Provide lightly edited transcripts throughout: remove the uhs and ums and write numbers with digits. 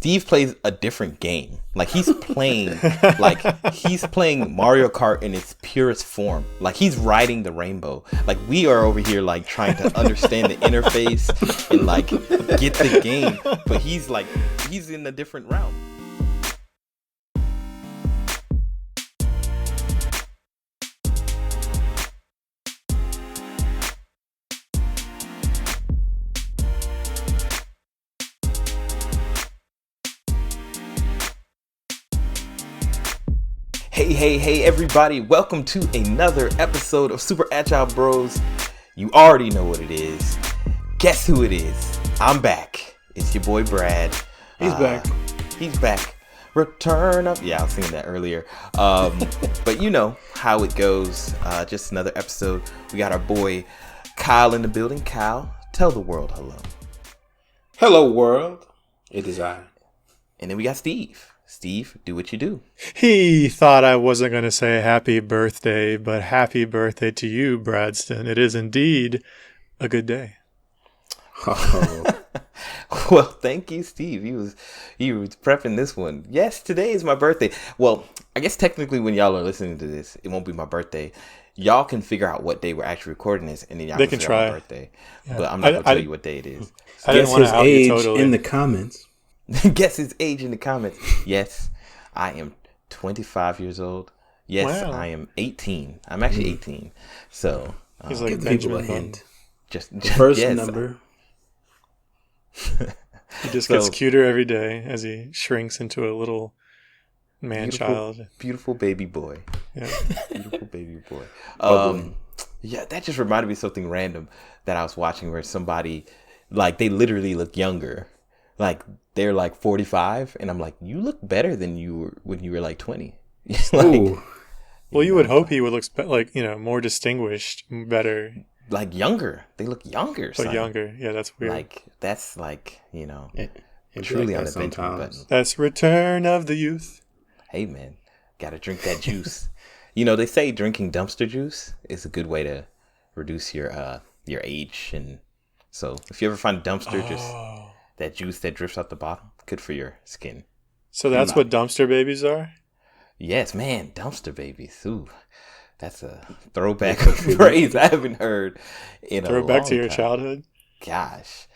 Steve plays a different game. Like he's playing Mario Kart in its purest form. Like he's riding the rainbow. Like we are over here like trying to understand the interface and like get the game, but he's in a different realm. Hey, everybody. Welcome to another episode of Super Agile Bros. You already know what it is. Guess who it is? I'm back. It's your boy, Brad. He's back. He's back. Return of... Yeah, I was singing that earlier. But you know how it goes. Just another episode. We got our boy, Kyle in the building. Kyle, tell the world hello. Hello, world. It is I. And then we got Steve. Steve, do what you do. He thought I wasn't going to say happy birthday, but happy birthday to you, Bradston. It is indeed a good day. Oh. Well, thank you, Steve. He was prepping this one. Yes, today is my birthday. Well, I guess technically when y'all are listening to this, it won't be my birthday. Y'all can figure out what day we're actually recording this, and then y'all can figure out my birthday. Yeah. But I'm not going to tell you what day it is. So I didn't want to out you totally. In the comments. Guess his age in the comments. Yes, I am 25 years old. Yes, wow. I am 18. I'm actually 18. So he's like Benjamin a hint. Just first number. He just gets cuter every day as he shrinks into a little man-child. Beautiful baby boy. Yeah. Beautiful baby boy. Yeah, that just reminded me of something random that I was watching where somebody, like, they literally look younger. Like, they're like 45, and I'm like, you look better than you were when you were like 20. Well, you would hope he would look like, more distinguished, better. Like younger. They look younger. But younger. Yeah, that's weird. Like, that's like, it truly like on the Benjamin Button. That's Return of the Youth. Hey, man, gotta drink that juice. They say drinking dumpster juice is a good way to reduce your age. And so if you ever find a dumpster, just... that juice that drips out the bottom, good for your skin. So that's what dumpster babies are? Yes, man, dumpster babies. Ooh, that's a throwback phrase I haven't heard in a long time. Throwback to your childhood? Gosh.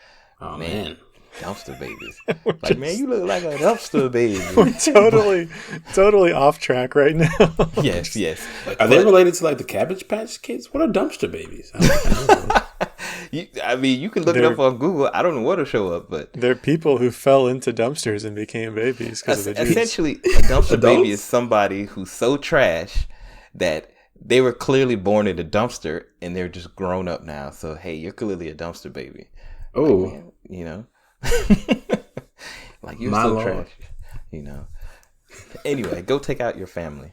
Oh, man. Dumpster babies. Man, you look like a dumpster baby. We're totally off track right now. Yes. Are they related to like the Cabbage Patch Kids? What are dumpster babies? I don't know. You can look it up on Google. I don't know what'll show up, but they're people who fell into dumpsters and became babies because of the juice. Essentially, a dumpster baby is somebody who's so trash that they were clearly born in a dumpster and they're just grown up now. So hey, you're clearly a dumpster baby. Oh, like you're so trash. Anyway, go take out your family.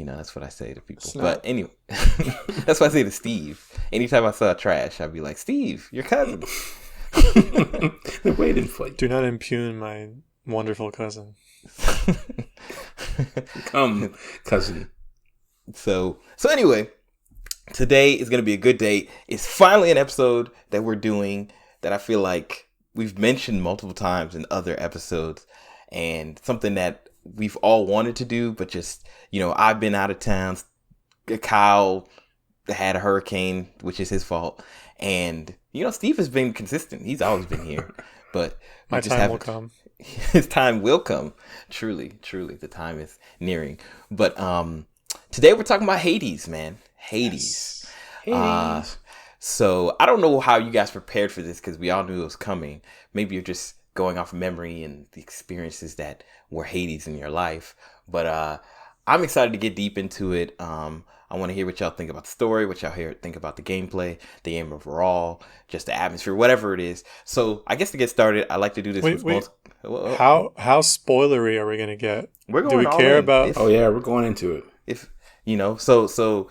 That's what I say to people. But anyway, that's what I say to Steve. Anytime I saw trash, I'd be like, Steve, your cousin. They're waiting for you. Do not impugn my wonderful cousin. Come, cousin. So anyway, today is going to be a good day. It's finally an episode that we're doing that I feel like we've mentioned multiple times in other episodes, and something that we've all wanted to do, but just, I've been out of town. Kyle had a hurricane, which is his fault. And, Steve has been consistent. He's always been here. But my time will come. His time will come. Truly, the time is nearing. But today we're talking about Hades, man. Hades. Yes. So I don't know how you guys prepared for this because we all knew it was coming. Maybe you're just going off memory and the experiences that were Hades in your life. But I'm excited to get deep into it. I want to hear what y'all think about the story, what y'all think about the gameplay, the game overall, just the atmosphere, whatever it is. So I guess to get started, I like to do this with How spoilery are we going to get? We're going Do we all care in. about... we're going into it. If so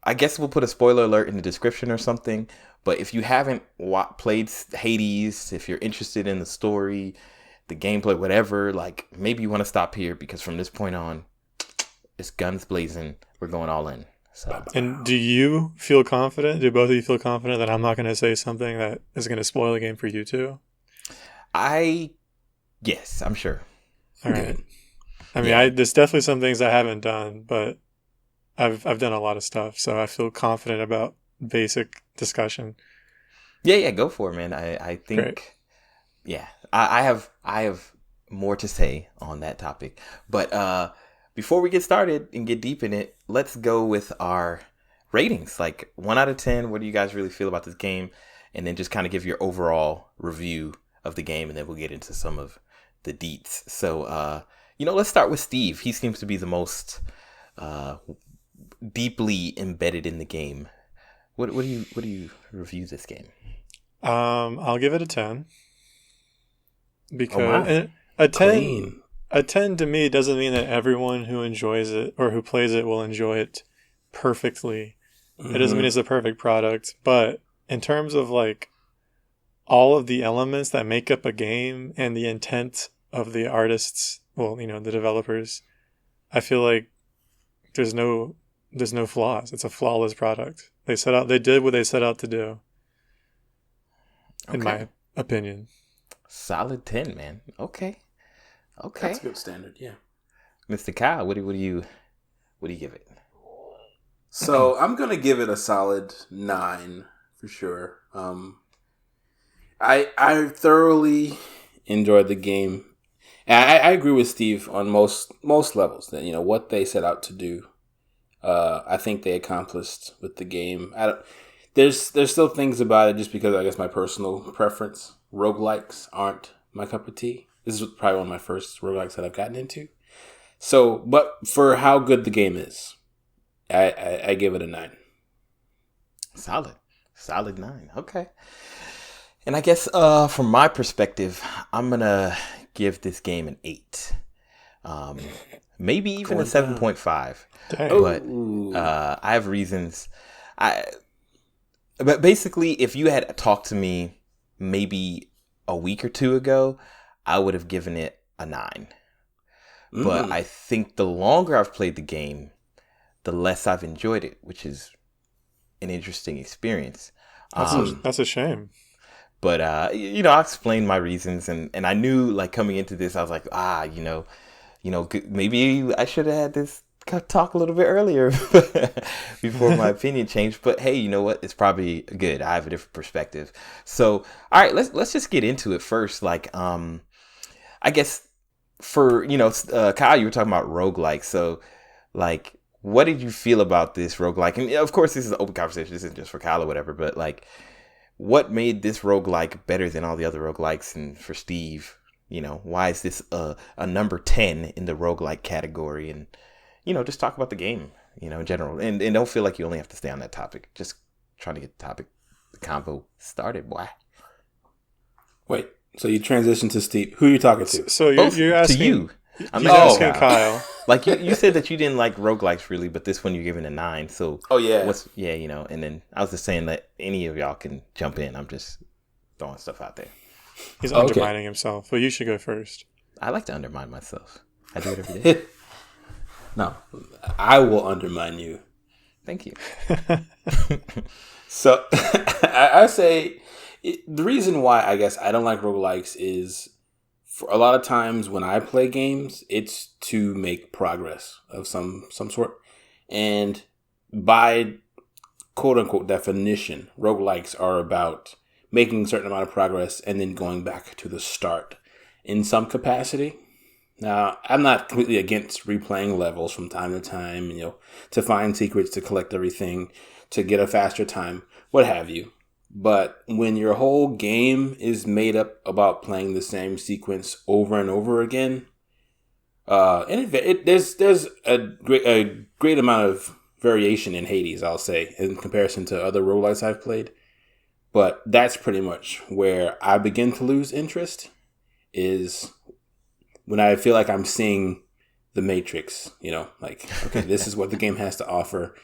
I guess we'll put a spoiler alert in the description or something. But if you haven't played Hades, if you're interested in the story, the gameplay, whatever, like maybe you want to stop here because from this point on, it's guns blazing. We're going all in. So. And do you feel confident? Do both of you feel confident that I'm not going to say something that is going to spoil the game for you too? Yes, I'm sure. All right. Good. I mean, Yeah. there's definitely some things I haven't done, but I've done a lot of stuff, so I feel confident about basic discussion. Yeah, go for it, man. I Great. think, yeah, I have more to say on that topic. But before we get started and get deep in it, let's go with our ratings. Like 1 out of 10, what do you guys really feel about this game? And then just kind of give your overall review of the game, and then we'll get into some of the deets. So, let's start with Steve. He seems to be the most uh, deeply embedded in the game. What do you review this game? I'll give it a 10 Oh my. because a 10 Clean. a 10 to me doesn't mean that everyone who enjoys it or who plays it will enjoy it perfectly. It doesn't mean it's a perfect product, but in terms of like all of the elements that make up a game and the intent of the artists, well, the developers, I feel like there's no flaws. It's a flawless product. They did what they set out to do, in Okay. my opinion. Solid 10, man. Okay. That's a good standard, yeah. Mr. Kyle, what do you give it? So I'm gonna give it a solid 9 for sure. I thoroughly enjoyed the game. And I agree with Steve on most levels that what they set out to do. I think they accomplished with the game. There's still things about it just because I guess my personal preference. Roguelikes aren't my cup of tea. This is probably one of my first roguelikes that I've gotten into. So, but for how good the game is, I give it a 9. Solid 9. Okay. And I guess from my perspective, I'm gonna give this game an 8. Maybe even a 7.5. Dang. But I have reasons. But basically, if you had talked to me maybe a week or two ago, I would have given it a 9. But I think the longer I've played the game, the less I've enjoyed it, which is an interesting experience. That's a shame. But I'll explain my reasons, and I knew like coming into this, I was like, maybe I should have had this talk a little bit earlier before my opinion changed. But hey, you know what? It's probably good. I have a different perspective. So, all right, let's just get into it first. Like, I guess for Kyle, you were talking about roguelike. So, like, what did you feel about this roguelike? And of course, this is an open conversation. This isn't just for Kyle or whatever. But like, what made this roguelike better than all the other roguelikes? And for Steve, why is this a number 10 in the roguelike category? And just talk about the game, in general. And don't feel like you only have to stay on that topic. Just trying to get the convo started, boy. Wait, so you transition to Steve. Who are you talking to? So Both you're asking to you. I'm You're not asking Kyle. Like you said that you didn't like roguelikes really, but this one you're giving a 9. So Oh, yeah. and then I was just saying that any of y'all can jump in. I'm just throwing stuff out there. He's undermining himself. Well, you should go first. I like to undermine myself. I do it every day. No, I will undermine you. Thank you. So I say the reason why I guess I don't like roguelikes is for a lot of times when I play games, it's to make progress of some sort. And by quote unquote definition, roguelikes are about making a certain amount of progress and then going back to the start in some capacity. Now, I'm not completely against replaying levels from time to time, to find secrets, to collect everything, to get a faster time, what have you. But when your whole game is made up about playing the same sequence over and over again, there's a great amount of variation in Hades, I'll say, in comparison to other roguelikes I've played. But that's pretty much where I begin to lose interest, is when I feel like I'm seeing the Matrix, like, okay, this is what the game has to offer.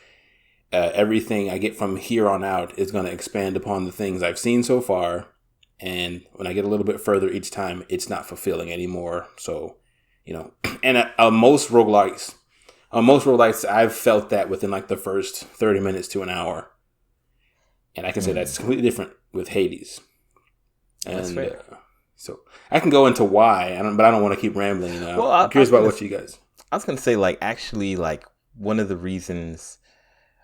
Everything I get from here on out is going to expand upon the things I've seen so far. And when I get a little bit further each time, it's not fulfilling anymore. So, and most roguelikes, I've felt that within like the first 30 minutes to an hour. And I can say that's completely different with Hades. And That's fair. So I can go into why, but I don't want to keep rambling. Well, I'm curious about what you guys. I was gonna say, like, actually, like, one of the reasons,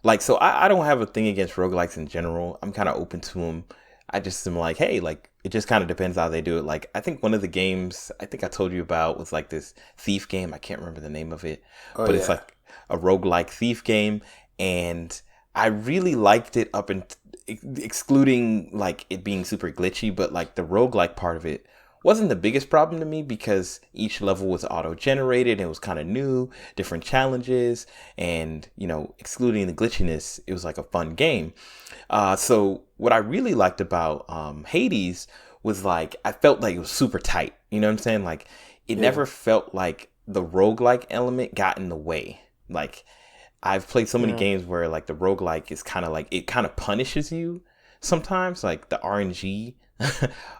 like, so I don't have a thing against roguelikes in general. I'm kind of open to them. I just am like, hey, like, it just kind of depends how they do it. Like, I think one of the games I think I told you about was like this thief game. I can't remember the name of it, but it's like a roguelike thief game, and I really liked it up and excluding like it being super glitchy, but like the roguelike part of it wasn't the biggest problem to me because each level was auto-generated and it was kind of new, different challenges, and excluding the glitchiness, it was like a fun game. So what I really liked about Hades was like I felt like it was super tight. You know what I'm saying? Like it never felt like the roguelike element got in the way. Like I've played so many games where like the roguelike is kind of like it kind of punishes you sometimes, like the RNG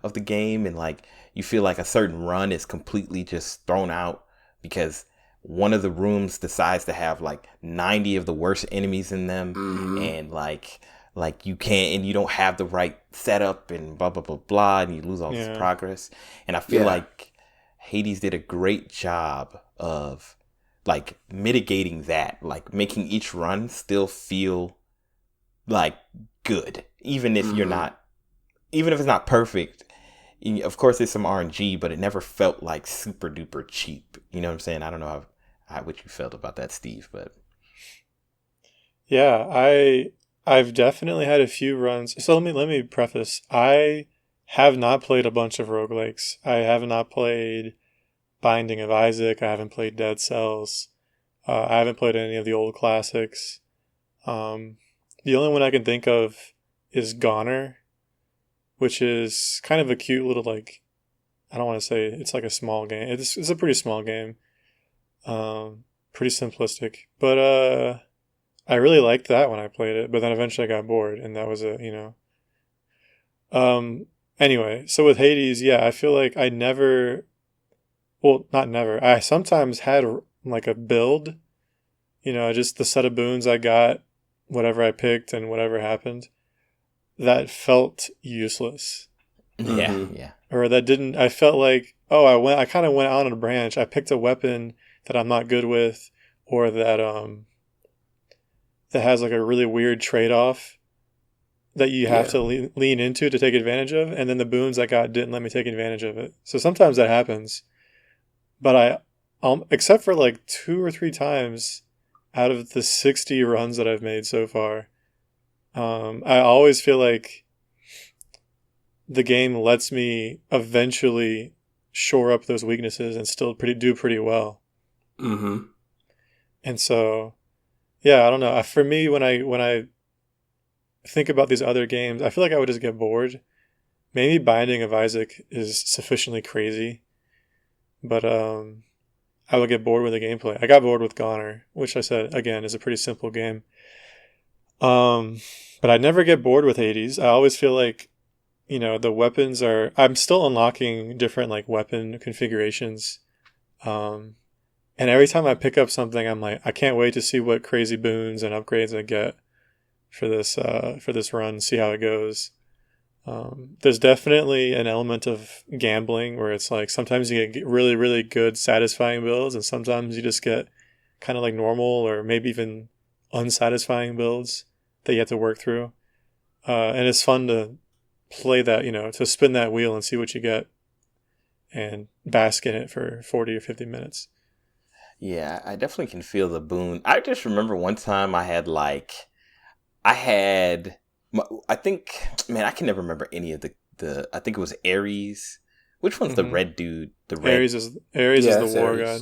of the game, and like you feel like a certain run is completely just thrown out because one of the rooms decides to have like 90 of the worst enemies in them, and like you can't, and you don't have the right setup and blah blah blah blah, and you lose all this progress. And I feel like Hades did a great job of like mitigating that, like making each run still feel like good, even if you're not, even if it's not perfect. Of course, there's some RNG, but it never felt like super duper cheap. You know what I'm saying? I don't know how what you felt about that, Steve, but yeah, I've definitely had a few runs. So let me preface. I have not played a bunch of roguelikes. I have not played Binding of Isaac. I haven't played Dead Cells. I haven't played any of the old classics. The only one I can think of is Goner, which is kind of a cute little, like, I don't want to say it's like a small game. It's a pretty small game. Pretty simplistic. But I really liked that when I played it, but then eventually I got bored, and that was anyway, so with Hades, I feel like not never. I sometimes had like a build, just the set of boons I got, whatever I picked and whatever happened, that felt useless. Yeah. Or that didn't, I felt like, I kind of went out on a branch. I picked a weapon that I'm not good with, or that has like a really weird trade-off that you have to lean into to take advantage of, and then the boons I got didn't let me take advantage of it. So sometimes that happens. But except for like 2 or 3 times out of the 60 runs that I've made so far, I always feel like the game lets me eventually shore up those weaknesses and still do pretty well. And so, I don't know. For me, when I think about these other games, I feel like I would just get bored. Maybe Binding of Isaac is sufficiently crazy, but I would get bored with the gameplay. I got bored with Goner, which I said, again, is a pretty simple game. But I never get bored with Hades. I always feel like, the weapons I'm still unlocking different like weapon configurations. And every time I pick up something, I'm like, I can't wait to see what crazy boons and upgrades I get for this run, see how it goes. There's definitely an element of gambling where it's like sometimes you get really, really good, satisfying builds, and sometimes you just get kind of like normal or maybe even unsatisfying builds that you have to work through. And it's fun to play that, to spin that wheel and see what you get and bask in it for 40 or 50 minutes. Yeah, I definitely can feel the boon. I just remember one time I think, man, I can never remember any of the I think it was Ares. Which one's the red dude? Ares is the war god.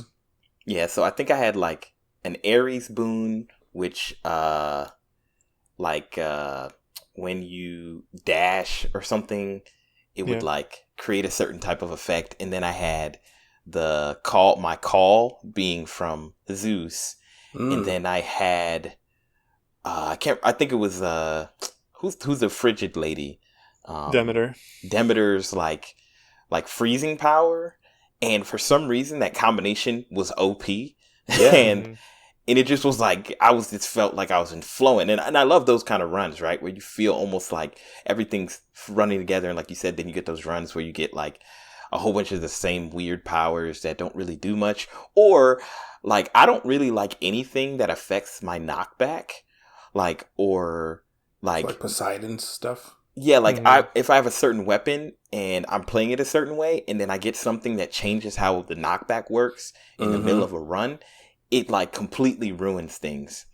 Yeah, so I think I had like an Ares boon, which when you dash or something, it would like create a certain type of effect. And then I had my call being from Zeus. And then I had I think it was who's the frigid lady? Demeter. Demeter's like freezing power, and for some reason that combination was OP. and it just was like it felt like I was in flowing, and I love those kind of runs, right, where you feel almost like everything's running together, and like you said, then you get those runs where you get like a whole bunch of the same weird powers that don't really do much. Or like, I don't really like anything that affects my knockback. Like, or So like, like Poseidon's stuff. yeah, like if I have a certain weapon and I'm playing it a certain way, and then I get something that changes how the knockback works in the middle of a run, it like completely ruins things.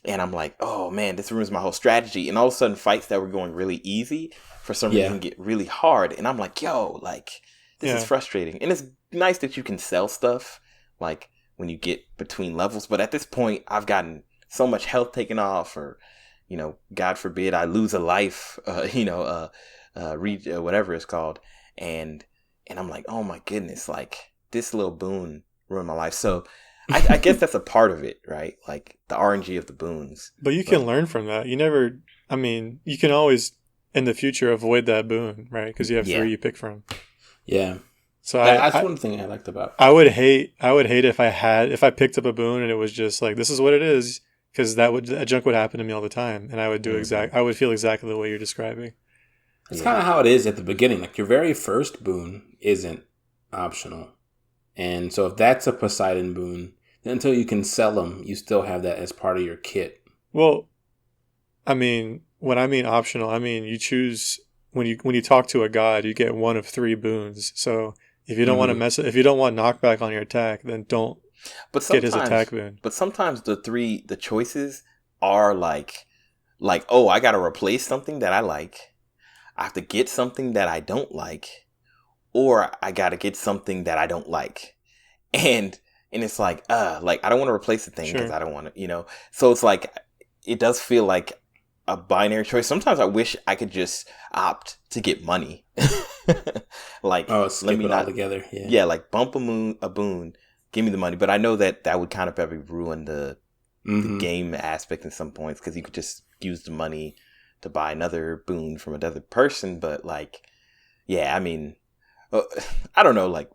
And I'm like, oh man, this ruins my whole strategy. And all of a sudden, fights that were going really easy for some reason get really hard. And I'm like, yo, like this is frustrating. And it's nice that you can sell stuff like when you get between levels. But at this point, I've gotten so much health taken off, or you know, God forbid I lose a life, whatever it's called. And I'm like, oh my goodness, like this little boon ruined my life. So I guess that's a part of it, right? Like the RNG of the boons. But you can learn from that. You can always in the future avoid that boon, right? Because you have 3 you pick from. Yeah. So that's one thing I liked about. I would hate if I picked up a boon and it was just like, this is what it is. Because that junk would happen to me all the time, and I would I would feel exactly the way you're describing. It's kind of how it is at the beginning. Like your very first boon isn't optional, and so if that's a Poseidon boon, then until you can sell them, you still have that as part of your kit. Well, I mean, when I mean optional, I mean you choose when you talk to a god, you get one of 3 boons. So if you don't want to if you don't want knockback on your attack, then don't. Get his attack boon. But sometimes the choices are like, oh, I got to replace something that I like. I have to get something that I don't like, or I got to get something that I don't like. And it's like I don't want to replace the thing because I don't want to, you know. So it's like, it does feel like a binary choice. Sometimes I wish I could just opt to get money. Like, skip it all together. Yeah, like bump a boon. Give me the money. But I know that would kind of probably ruin the game aspect in some points, because you could just use the money to buy another boon from another person. But like, yeah, I mean, I don't know. Like,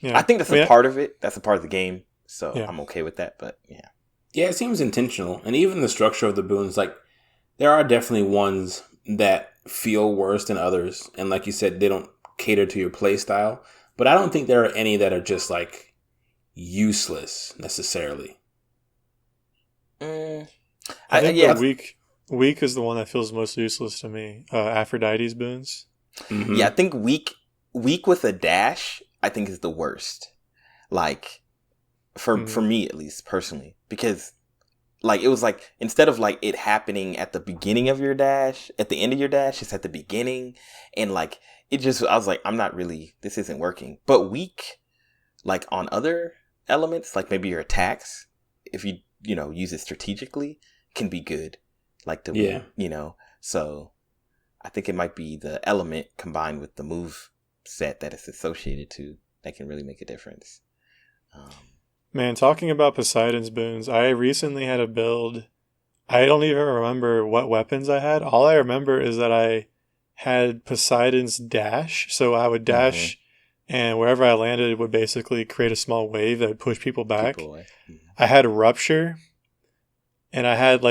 I think that's a part of it. That's a part of the game. So I'm okay with that. But yeah. Yeah, it seems intentional. And even the structure of the boons, like there are definitely ones that feel worse than others. And like you said, they don't cater to your play style. But I don't think there are any that are just like useless necessarily. I think the weak is the one that feels most useless to me. Aphrodite's boons. Yeah, I think weak with a dash, I think is the worst. Like for me at least personally, because like it was like, instead of like it happening at the beginning of your dash, at the end of your dash, it's at the beginning, and like it just, I was like, this isn't working. But weak, like on other elements, like maybe your attacks, if you use it strategically, can be good. Like so I think it might be the element combined with the move set that it's associated to that can really make a difference. Man, talking about Poseidon's boons, I recently had a build. I don't even remember what weapons I had. All I remember is that I had Poseidon's dash, so I would dash. And wherever I landed, it would basically create a small wave that would push people back. I had Rupture, and I had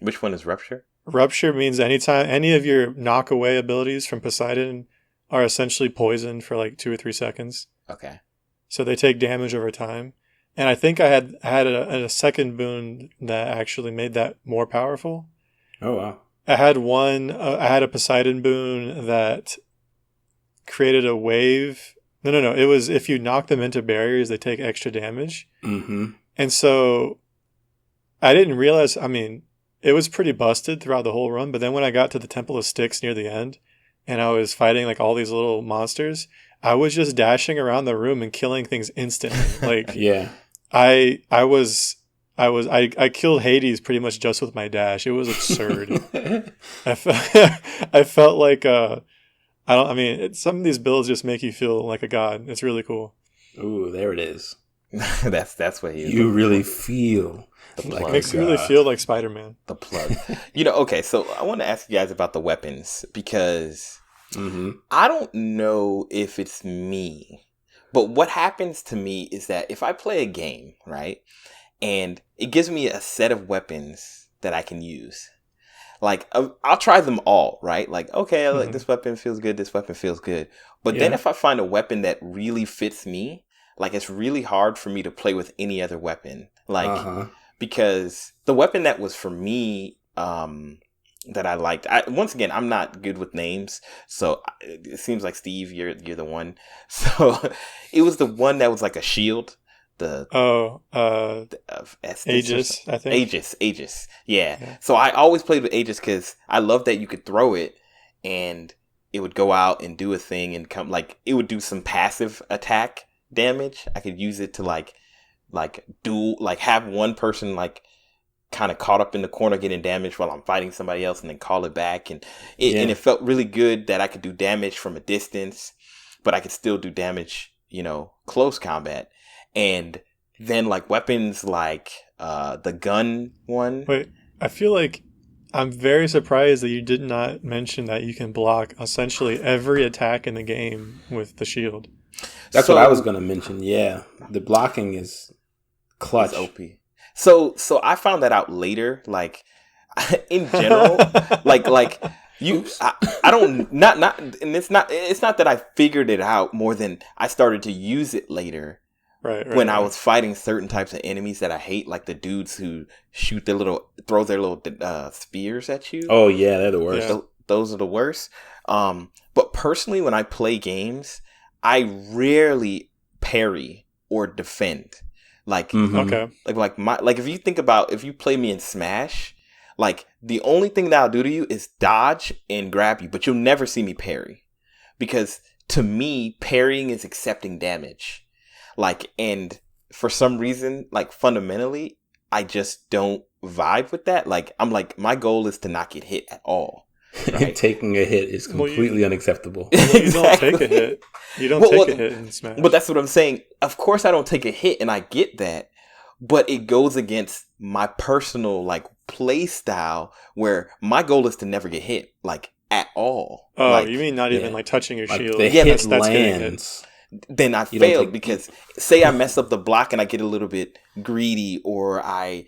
Which one is Rupture? Rupture means anytime any of your knock away abilities from Poseidon are essentially poisoned for like 2 or 3 seconds. Okay. So they take damage over time. And I think I had a second boon that actually made that more powerful. Oh, wow. I had a Poseidon boon that created a wave. No. It was if you knock them into barriers, they take extra damage. And so I didn't realize, I mean, it was pretty busted throughout the whole run. But then when I got to the Temple of Styx near the end and I was fighting like all these little monsters, I was just dashing around the room and killing things instantly. Like, yeah, I killed Hades pretty much just with my dash. It was absurd. I felt like, some of these builds just make you feel like a god. It's really cool. Ooh, there it is. that's what you really feel. Like makes you really feel like Spider-Man. The plug. Okay, so I want to ask you guys about the weapons, because I don't know if it's me, but what happens to me is that if I play a game, right, and it gives me a set of weapons that I can use, like I'll try them all, right? Like, okay, I like Mhm. this weapon feels good, this weapon feels good. But then Yeah. if I find a weapon that really fits me, like it's really hard for me to play with any other weapon. Like because the weapon that was for me that I liked, once again, I'm not good with names, so it seems like Steve, you're the one. So it was the one that was like a shield. The of Estes Aegis, I think. Aegis. Yeah. So I always played with Aegis because I love that you could throw it and it would go out and do a thing and come, like it would do some passive attack damage. I could use it to like do like have one person like kind of caught up in the corner getting damage while I'm fighting somebody else and then call it back, and it felt really good that I could do damage from a distance, but I could still do damage, close combat. And then like weapons like the gun one. Wait, I feel like I'm very surprised that you did not mention that you can block essentially every attack in the game with the shield. That's what I was going to mention. Yeah, the blocking is clutch. It's OP. So I found that out later. Like in general, like you, I don't not, and it's not that I figured it out more than I started to use it later. Right. When I was fighting certain types of enemies that I hate, like the dudes who throw their little spears at you. Oh yeah, they're the worst. Yeah. Those are the worst. But personally, when I play games, I rarely parry or defend. Like, okay. Like if you think about, if you play me in Smash, like the only thing that I'll do to you is dodge and grab you, but you'll never see me parry, because to me, parrying is accepting damage. Like, and for some reason, like fundamentally, I just don't vibe with that. Like, I'm like, my goal is to not get hit at all. Right? Taking a hit is completely unacceptable. You don't take a hit. You don't take a hit in Smash. But that's what I'm saying. Of course I don't take a hit, and I get that. But it goes against my personal, like, play style, where my goal is to never get hit, like, at all. Oh, like, you mean not even, like, touching your shield? The hit lands. Then I failed, because say I mess up the block and I get a little bit greedy, or I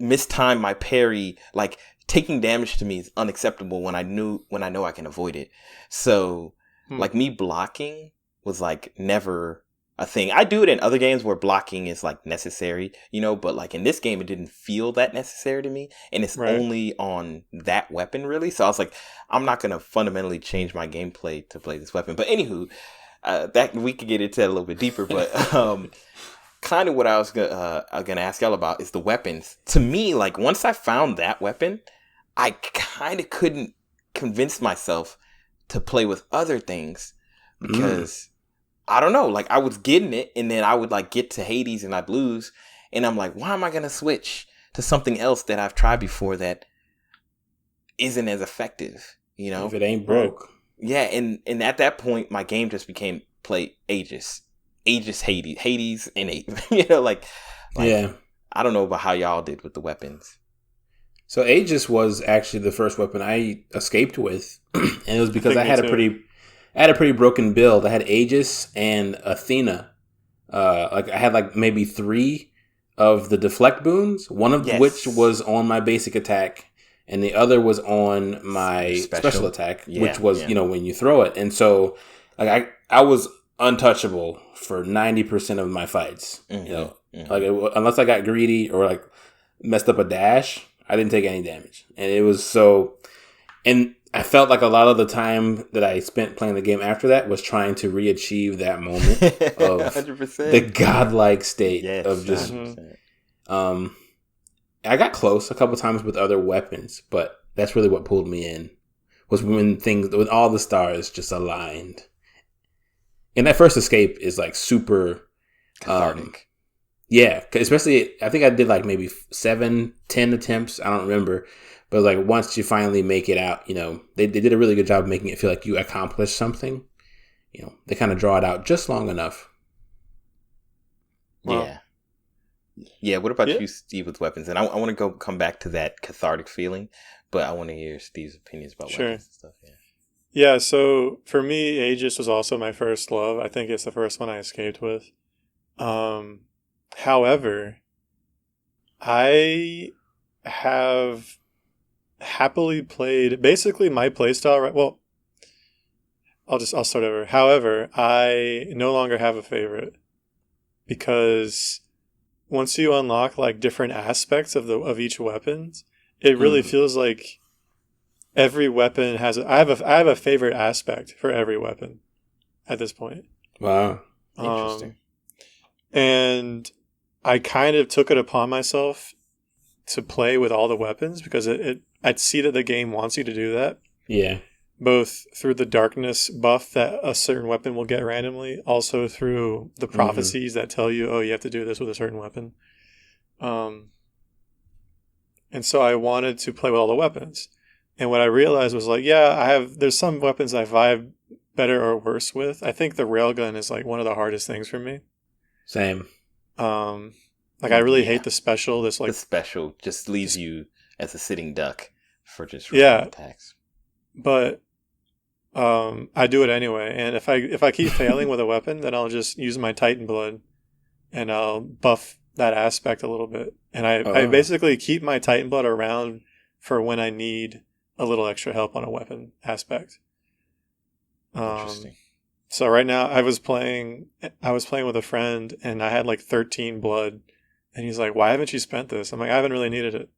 mistime my parry, like taking damage to me is unacceptable when I know I can avoid it. So like me blocking was like never a thing. I do it in other games where blocking is like necessary, but like in this game it didn't feel that necessary to me, and it's only on that weapon really. So I was like, I'm not gonna fundamentally change my gameplay to play this weapon. But anywho, that we could get into that a little bit deeper, but kind of what I was gonna ask y'all about is the weapons. To me, like once I found that weapon, I kind of couldn't convince myself to play with other things, because I don't know, like I was getting it, and then I would like get to Hades and I'd lose, and I'm like, why am I gonna switch to something else that I've tried before that isn't as effective? If it ain't broke. Yeah, and at that point, my game just became play Hades, Hades, and like yeah. I don't know about how y'all did with the weapons. So Aegis was actually the first weapon I escaped with, and it was because I had a pretty broken build. I had Aegis and Athena. I had like maybe 3 of the deflect boons, one of which was on my basic attack, and the other was on my special attack, which was, when you throw it. And so like I was untouchable for 90% of my fights, like unless I got greedy or like messed up a dash, I didn't take any damage. And it was and I felt like a lot of the time that I spent playing the game after that was trying to re-achieve that moment of 100%. The godlike state of just, I got close a couple times with other weapons, but that's really what pulled me in, was when all the stars just aligned. And that first escape is like super cathartic. Especially I think I did like maybe 7-10 attempts. I don't remember. But like once you finally make it out, they did a really good job of making it feel like you accomplished something. They kind of draw it out just long enough. Wow. Yeah. Yeah, what about you, Steve, with weapons? And I want to come back to that cathartic feeling, but I want to hear Steve's opinions about weapons and stuff. Yeah, so for me, Aegis was also my first love. I think it's the first one I escaped with. However, I have happily played basically my playstyle. Right. Well, I'll start over. However, I no longer have a favorite because once you unlock like different aspects of each weapon, it really Mm. feels like every weapon has. I have a favorite aspect for every weapon at this point. Wow. Interesting. Um, and I kind of took it upon myself to play with all the weapons because I'd see that the game wants you to do that, Yeah. both through the darkness buff that a certain weapon will get randomly, also through the Mm-hmm. prophecies that tell you, oh, you have to do this with a certain weapon. Um, and so I wanted to play with all the weapons. And what I realized was like, yeah, there's some weapons I vibe better or worse with. I think the railgun is like one of the hardest things for me. Same. Um, like I really Yeah. hate the special. This The like, special just leaves this, you as a sitting duck for just random yeah, attacks. but I do it anyway. And if I keep failing with a weapon, then I'll just use my Titan blood and I'll buff that aspect a little bit. And I Oh, basically keep my Titan blood around for when I need a little extra help on a weapon aspect. Um, Interesting. so right now I was playing with a friend and I had like 13 blood and he's like, "Why haven't you spent this?" I'm like, "I haven't really needed it."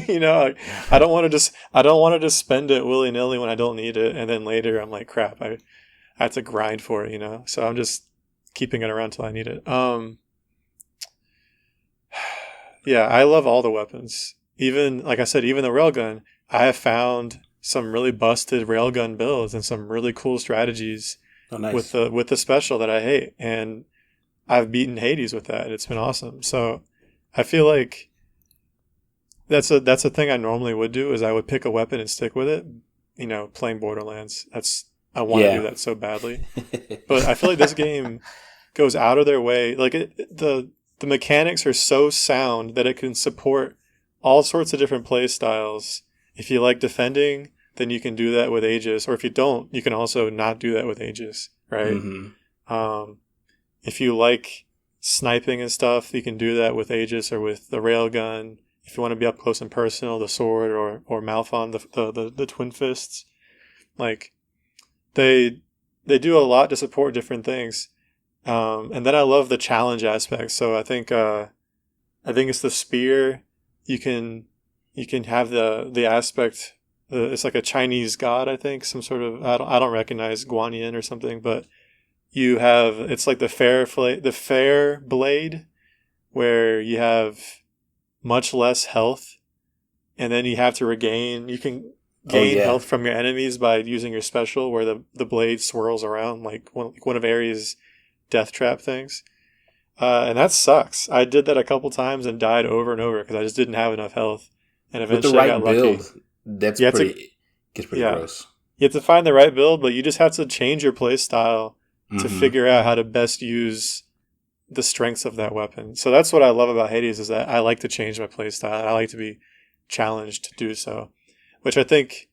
Like, I don't want to just spend it willy nilly when I don't need it, and then later I'm like, crap, I had to grind for it, So I'm just keeping it around till I need it. Yeah, I love all the weapons. Even like I said, even the railgun. I have found some really busted railgun builds and some really cool strategies oh, with nice. the special that I hate, and I've beaten Hades with that. It's been awesome. So I feel like that's a thing I normally would do is I would pick a weapon and stick with it. Playing Borderlands. I want to do Yeah. that so badly. But I feel like this game goes out of their way. Like the mechanics are so sound that it can support all sorts of different play styles. If you like defending, then you can do that with Aegis, or if you don't, you can also not do that with Aegis, right? Mm-hmm. Um, if you like sniping and stuff, you can do that with Aegis or with the railgun. If you want to be up close and personal, the sword or Malphon, the twin fists, like they they do a lot to support different things. And then I love the challenge aspect. So I think it's the spear. You can you can have the aspect. It's like a Chinese god, I think, some sort of I don't recognize Guan Yin or something, but you have it's like the fair blade where you have much less health, and then you have to regain. You can Oh, gain yeah. health from your enemies by using your special, where the blade swirls around like one of Ares' death trap things. And that sucks. I did that a couple times and died over and over because I just didn't have enough health. And With the eventually I got right lucky. build, that's You have to, pretty. Gets pretty yeah, gross. you have to find the right build, but you just have to change your play style to Mm-hmm. figure out how to best use the strengths of that weapon. So that's what I love about Hades is that I like to change my play style. I like to be challenged to do so, which I think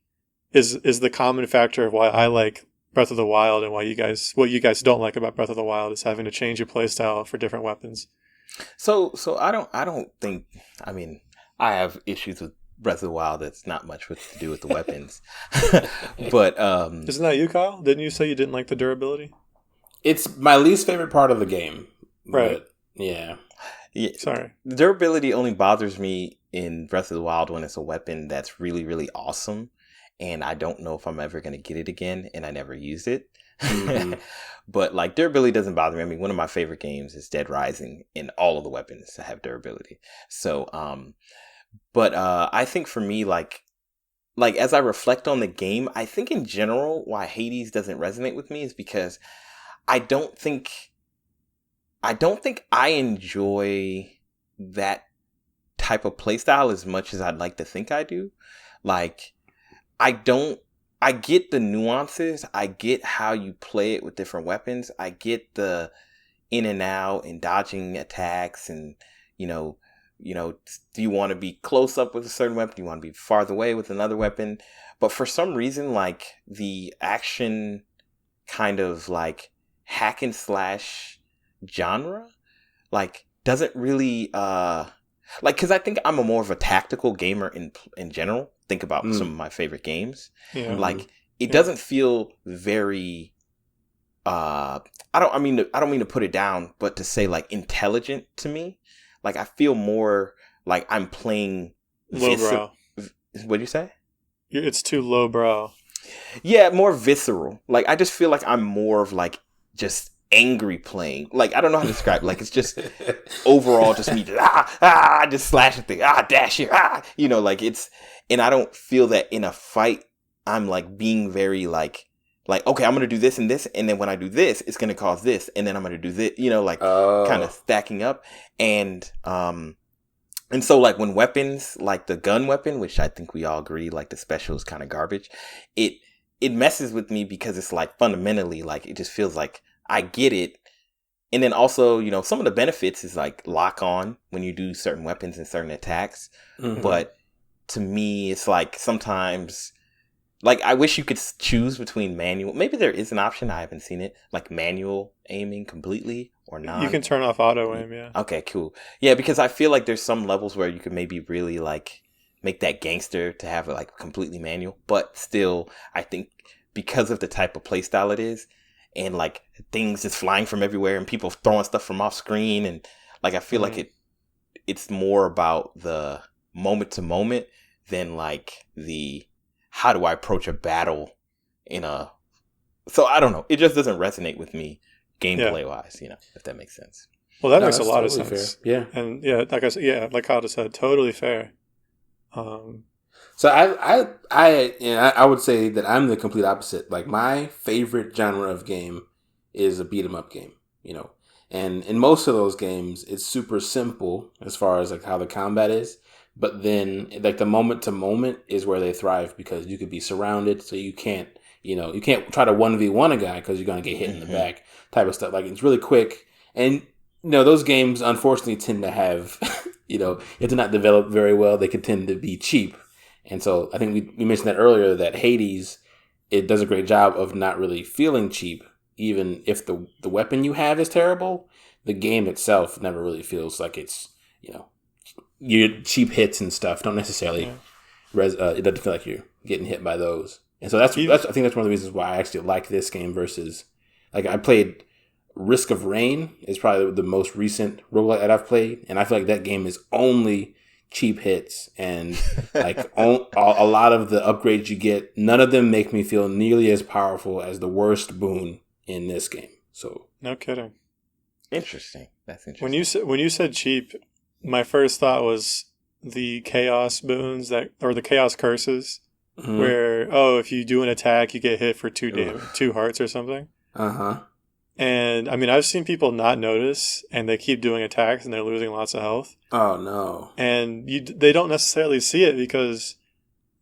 is the common factor of why I like Breath of the Wild and what you guys don't like about Breath of the Wild is having to change your play style for different weapons. So I don't think, I mean, I have issues with Breath of the Wild that's not much with to do with the weapons. But Isn't that you, Kyle? Didn't you say you didn't like the durability? It's my least favorite part of the game, Right. but yeah. yeah, Sorry. the durability only bothers me in Breath of the Wild when it's a weapon that's really, really awesome, and I don't know if I'm ever going to get it again, and I never use it. Mm-hmm. But like durability doesn't bother me. I mean, one of my favorite games is Dead Rising, and all of the weapons have durability. So, but I think for me, like as I reflect on the game, I think in general why Hades doesn't resonate with me is because I don't think I enjoy that type of playstyle as much as I'd like to think I do. Like I don't I get the nuances. I get how you play it with different weapons. I get the in and out and dodging attacks and you know, do you want to be close up with a certain weapon? Do you want to be farther away with another weapon? But for some reason like the action kind of like hack and slash genre like doesn't really like, because I think I'm a more of a tactical gamer in general. Think about some of my favorite games. Yeah. Like, it doesn't feel very. I don't mean to put it down, but to say like intelligent to me. Like, I feel more like I'm playing lowbrow. What'd you say? It's too lowbrow. Yeah, more visceral. Like, I just feel like I'm more of like just angry playing. Like, I don't know how to describe it. Like, it's just overall just me just slash at thing, dash here, like it's, and I don't feel that in a fight I'm like being very like okay, I'm gonna do this and this, and then when I do this, it's gonna cause this, and then I'm gonna do this, kind of stacking up, and so like when weapons, like the gun weapon, which I think we all agree, like the special is kind of garbage, it messes with me because it's like fundamentally like it just feels like I get it. And then also, some of the benefits is like lock on when you do certain weapons and certain attacks. Mm-hmm. But to me, it's like sometimes, like, I wish you could choose between manual. Maybe there is an option. I haven't seen it. Like manual aiming completely or not. You can turn off auto aim, yeah. Okay, cool. Yeah, because I feel like there's some levels where you could maybe really like make that gangster to have it like completely manual. But still, I think because of the type of playstyle it is, and like things just flying from everywhere and people throwing stuff from off screen, and like I feel like it's more about the moment to moment than like the how do I approach a battle so I don't know. It just doesn't resonate with me gameplay wise, if that makes sense. Well, that makes a lot of sense. Fair. Yeah. And like I said, like Kyle just said, totally fair. So I would say that I'm the complete opposite. Like, my favorite genre of game is a beat 'em up game, and in most of those games, it's super simple as far as like how the combat is. But then like the moment to moment is where they thrive, because you could be surrounded. So you can't try to 1v1 a guy because you're going to get hit in the back type of stuff. Like, it's really quick. And, those games unfortunately tend to have, if they're not developed very well, they can tend to be cheap. And so I think we mentioned that earlier, that Hades, it does a great job of not really feeling cheap. Even if the weapon you have is terrible, the game itself never really feels like it's, your cheap hits and stuff don't necessarily, it doesn't feel like you're getting hit by those. And so that's I think that's one of the reasons why I actually like this game versus, like, I played Risk of Rain is probably the most recent roguelike that I've played, and I feel like that game is only cheap hits, and like a lot of the upgrades you get, none of them make me feel nearly as powerful as the worst boon in this game. So no kidding. Interesting. That's interesting. When you said cheap, my first thought was the chaos boons or the chaos curses. Mm-hmm. Where, if you do an attack, you get hit for 2 hearts or something. Uh-huh. And, I mean, I've seen people not notice, and they keep doing attacks, and they're losing lots of health. Oh, no. And they don't necessarily see it because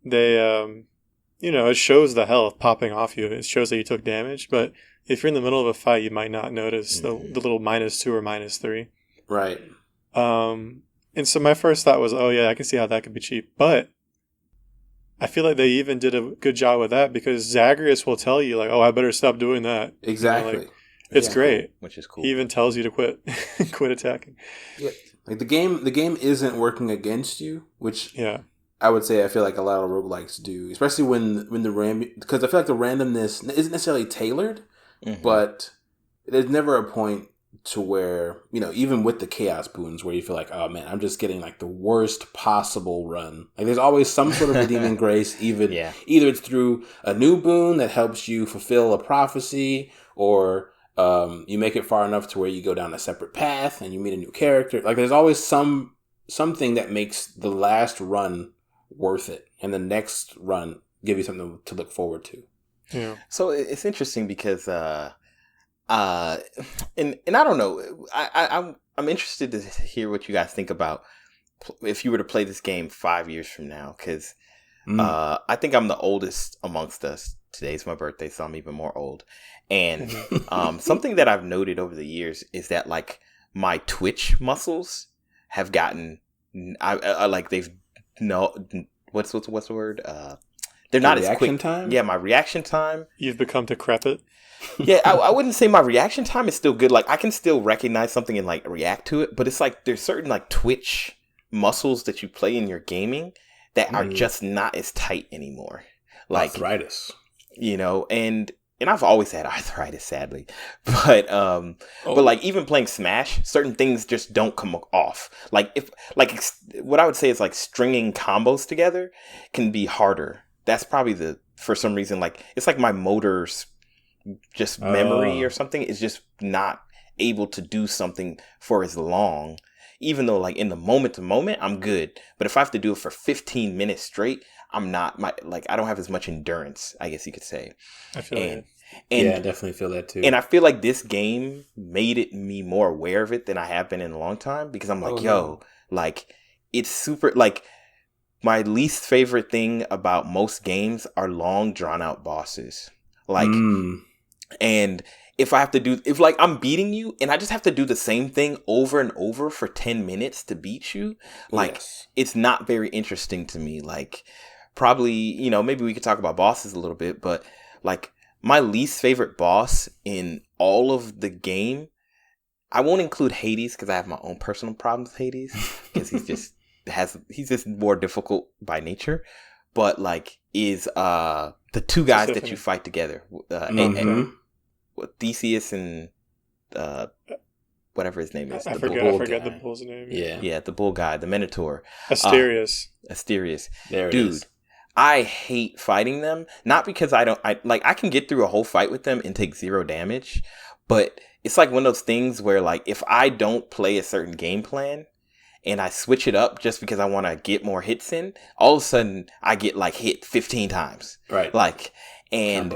they, it shows the health popping off you. It shows that you took damage. But if you're in the middle of a fight, you might not notice the little -2 or -3. Right. And so my first thought was, I can see how that could be cheap. But I feel like they even did a good job with that, because Zagreus will tell you, like, I better stop doing that. Exactly. It's great. Which is cool. He even tells you to quit attacking. Yeah. Like, the game isn't working against you, which I would say I feel like a lot of roguelikes do, especially when because I feel like the randomness isn't necessarily tailored, but there's never a point to where, even with the chaos boons, where you feel like, oh man, I'm just getting like the worst possible run. Like, there's always some sort of redeeming grace, either it's through a new boon that helps you fulfill a prophecy, or you make it far enough to where you go down a separate path and you meet a new character. Like, there's always something that makes the last run worth it, and the next run give you something to look forward to. Yeah. So it's interesting because and I don't know, I'm interested to hear what you guys think about if you were to play this game 5 years from now, because I think I'm the oldest amongst us. Today's my birthday, so I'm even more old. And something that I've noted over the years is that, like, my twitch muscles have gotten, I like, they've what's the word? They're not as quick. Time? Yeah, my reaction time. You've become decrepit. Yeah, I wouldn't say my reaction time is still good. Like, I can still recognize something and like react to it, but it's like there's certain like twitch muscles that you play in your gaming that are just not as tight anymore. Like arthritis, and I've always had arthritis, sadly, but like even playing Smash, certain things just don't come off. What I would say is like stringing combos together can be harder. That's probably for some reason, like it's like my motor's just memory or something is just not able to do something for as long. Even though like in the moment to moment, I'm good. But if I have to do it for 15 minutes straight, I'm not I don't have as much endurance, I guess you could say. I feel and I definitely feel that too. And I feel like this game made me more aware of it than I have been in a long time, because I'm like, like it's super, like my least favorite thing about most games are long drawn out bosses. Like, and if like I'm beating you and I just have to do the same thing over and over for 10 minutes to beat you, like it's not very interesting to me. Like probably, maybe we could talk about bosses a little bit, but like my least favorite boss in all of the game, I won't include Hades because I have my own personal problems with Hades because he's just more difficult by nature, but like is the two guys that you fight together, Theseus and whatever his name is. I forget the bull's name. Yeah, the bull guy, the Minotaur. Asterius. There it is. I hate fighting them, not because I can get through a whole fight with them and take 0 damage, but it's like one of those things where like if I don't play a certain game plan and I switch it up just because I want to get more hits in, all of a sudden I get like hit 15 times. Right. Like, and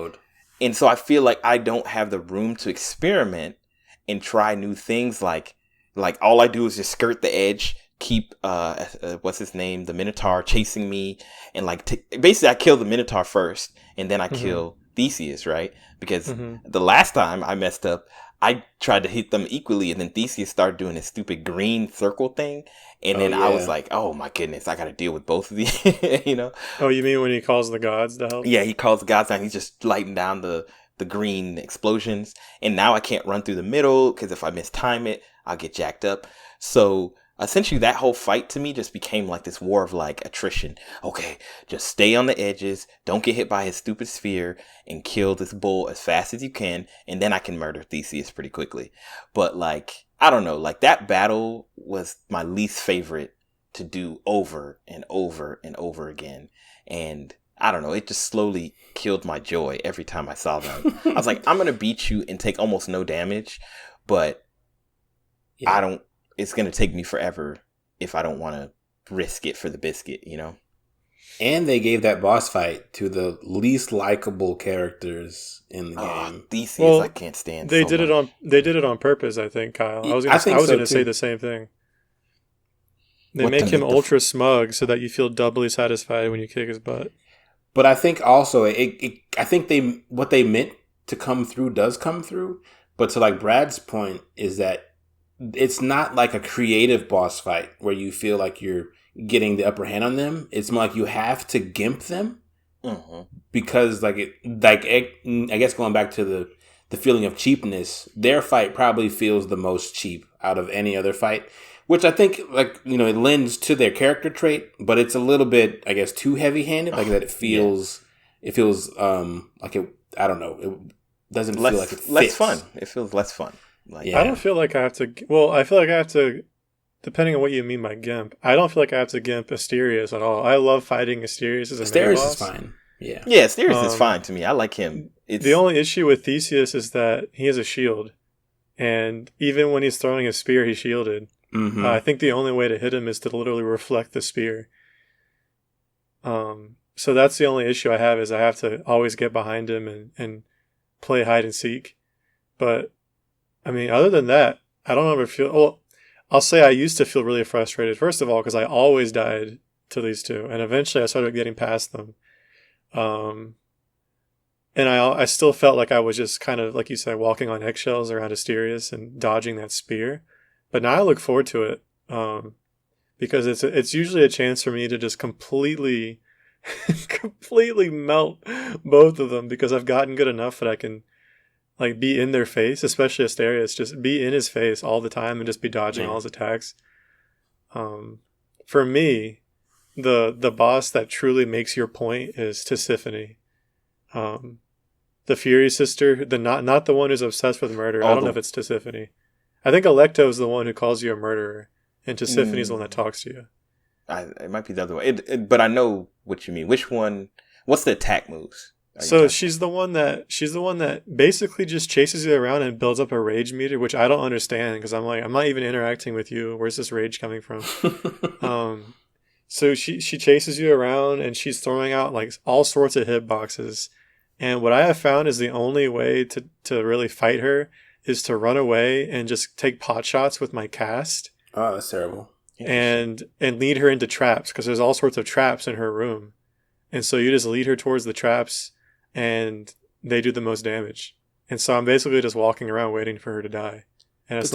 so I feel like I don't have the room to experiment and try new things. Like all I do is just skirt the edge, keep what's his name, the Minotaur chasing me, and like basically I kill the Minotaur first, and then I kill Theseus, right? Because the last time I messed up, I tried to hit them equally, and then Theseus started doing his stupid green circle thing, and then I was like, oh my goodness, I got to deal with both of these, Oh, you mean when he calls the gods to help? Yeah, he calls the gods down. He's just lighting down the green explosions, and now I can't run through the middle because if I mistime it, I'll get jacked up. So essentially that whole fight to me just became like this war of like attrition. Okay, just stay on the edges, don't get hit by his stupid sphere, and kill this bull as fast as you can, and then I can murder Theseus pretty quickly. But like, I don't know, like that battle was my least favorite to do over and over and over again. And I don't know, it just slowly killed my joy every time I saw them. I was like, I'm going to beat you and take almost no damage, but it's going to take me forever if I don't want to risk it for the biscuit, And they gave that boss fight to the least likable characters in the game. Theseus, I can't stand. They did it on purpose, I think, Kyle. I was going to say the same thing. They make him ultra smug so that you feel doubly satisfied when you kick his butt. But I think also I think what they meant to come through does come through. But to like Brad's point is that it's not like a creative boss fight where you feel like you're getting the upper hand on them. It's more like you have to gimp them because I guess going back to the feeling of cheapness, their fight probably feels the most cheap out of any other fight, which I think it lends to their character trait, but it's a little bit, I guess, too heavy handed. Like that it feels like it, I don't know. It doesn't feel like it fits. Less fun. It feels less fun. I don't feel like I have to. Well, I feel like I have to. Depending on what you mean by gimp, I don't feel like I have to gimp Asterius at all. I love fighting Asterius as a mini boss. Asterius is fine. Yeah, Asterius is fine to me. I like him. The only issue with Theseus is that he has a shield, and even when he's throwing a spear, he's shielded. I think the only way to hit him is to literally reflect the spear. So that's the only issue I have is I have to always get behind him and play hide and seek. But I mean, other than that, I don't ever feel... Well, I'll say I used to feel really frustrated, first of all, because I always died to these two. And eventually I started getting past them. And I still felt like I was just kind of, like you said, walking on eggshells around Asterius and dodging that spear. But now I look forward to it because it's usually a chance for me to just completely melt both of them because I've gotten good enough that I can like be in their face, especially Asterius, just be in his face all the time and just be dodging all his attacks. for me, the boss that truly makes your point is Tisiphone. The Fury sister, the not the one who's obsessed with murder. I don't know if it's Tisiphone. I think Alecto is the one who calls you a murderer, and Tisiphone is the one that talks to you. It might be the other way, but I know what you mean. Which one? What's the attack moves? So she's the one that basically just chases you around and builds up a rage meter, which I don't understand because I'm like, I'm not even interacting with you. Where's this rage coming from? So she chases you around and she's throwing out like all sorts of hitboxes. And what I have found is the only way to really fight her is to run away and just take pot shots with my cast. Oh, that's terrible. And lead her into traps because there's all sorts of traps in her room. And so you just lead her towards the traps and they do the most damage. And so I'm basically just walking around waiting for her to die. And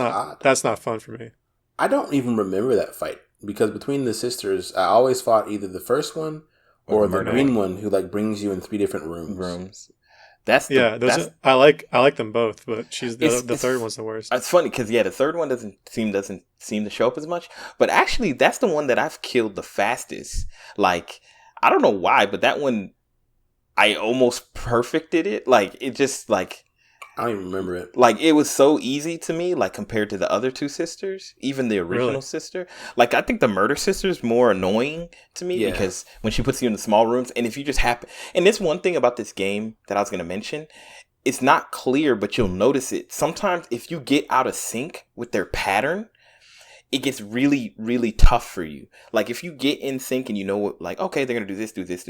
that's not fun for me. I don't even remember that fight because between the sisters, I always fought either the first one or the green one who like brings you in 3 different rooms. I like them both, but the third one's the worst. It's funny because the third one doesn't seem to show up as much, but actually that's the one that I've killed the fastest. Like I don't know why, but that one I almost perfected it. Like it just like I don't even remember it. Like it was so easy to me, like compared to the other 2 sisters, even the original sister. Like I think the murder sister is more annoying to me because when she puts you in the small rooms, and if you just happen, and there's one thing about this game that I was going to mention, it's not clear, but you'll notice it. Sometimes if you get out of sync with their pattern, it gets really, really tough for you. Like if you get in sync and you know what, like, okay, they're going to do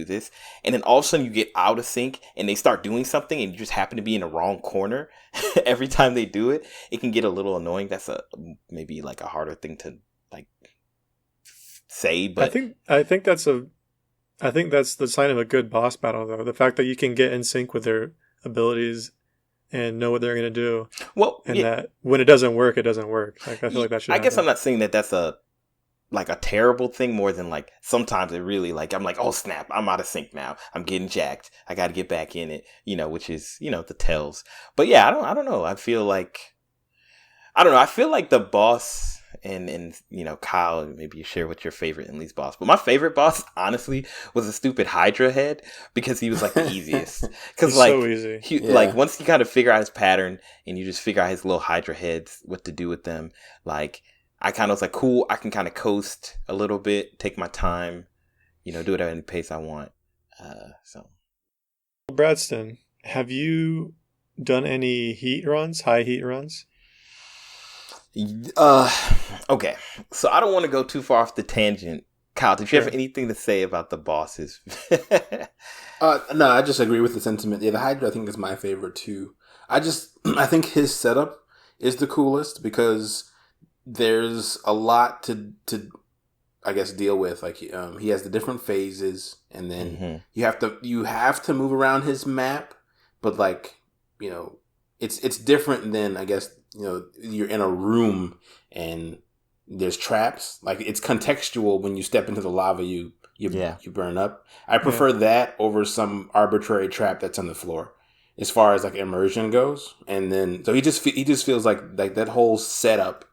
this. And then all of a sudden you get out of sync and they start doing something and you just happen to be in the wrong corner every time they do it. It can get a little annoying. That's maybe like a harder thing to like say, but I think that's the sign of a good boss battle though. The fact that you can get in sync with their abilities and know what they're going to do. Well, and that when it doesn't work, it doesn't work. Like I feel like that should happen. I guess I'm not saying that that's a terrible thing, more than like sometimes it really like I'm like, oh snap, I'm out of sync now. I'm getting jacked. I got to get back in it, which is, the tells. But yeah, I don't know. I feel like the boss and Kyle, maybe you share what your favorite and least boss. But my favorite boss, honestly, was a stupid Hydra head because he was like the easiest. Because like so easy. Like once you kind of figure out his pattern and you just figure out his little Hydra heads, what to do with them, like I kind of was like, cool, I can kind of coast a little bit, take my time, do it at any pace I want. So, Bradston, have you done any high heat runs? Okay, so I don't want to go too far off the tangent. Kyle, did you have anything to say about the bosses? No, I just agree with the sentiment. Yeah, the Hydra I think is my favorite too. I think his setup is the coolest because there's a lot to I guess deal with. Like he has the different phases, and then you have to move around his map, but like it's different than I guess. You're in a room and there's traps. Like it's contextual when you step into the lava, you burn up. I prefer that over some arbitrary trap that's on the floor, as far as like immersion goes. And then so he just feels like that whole setup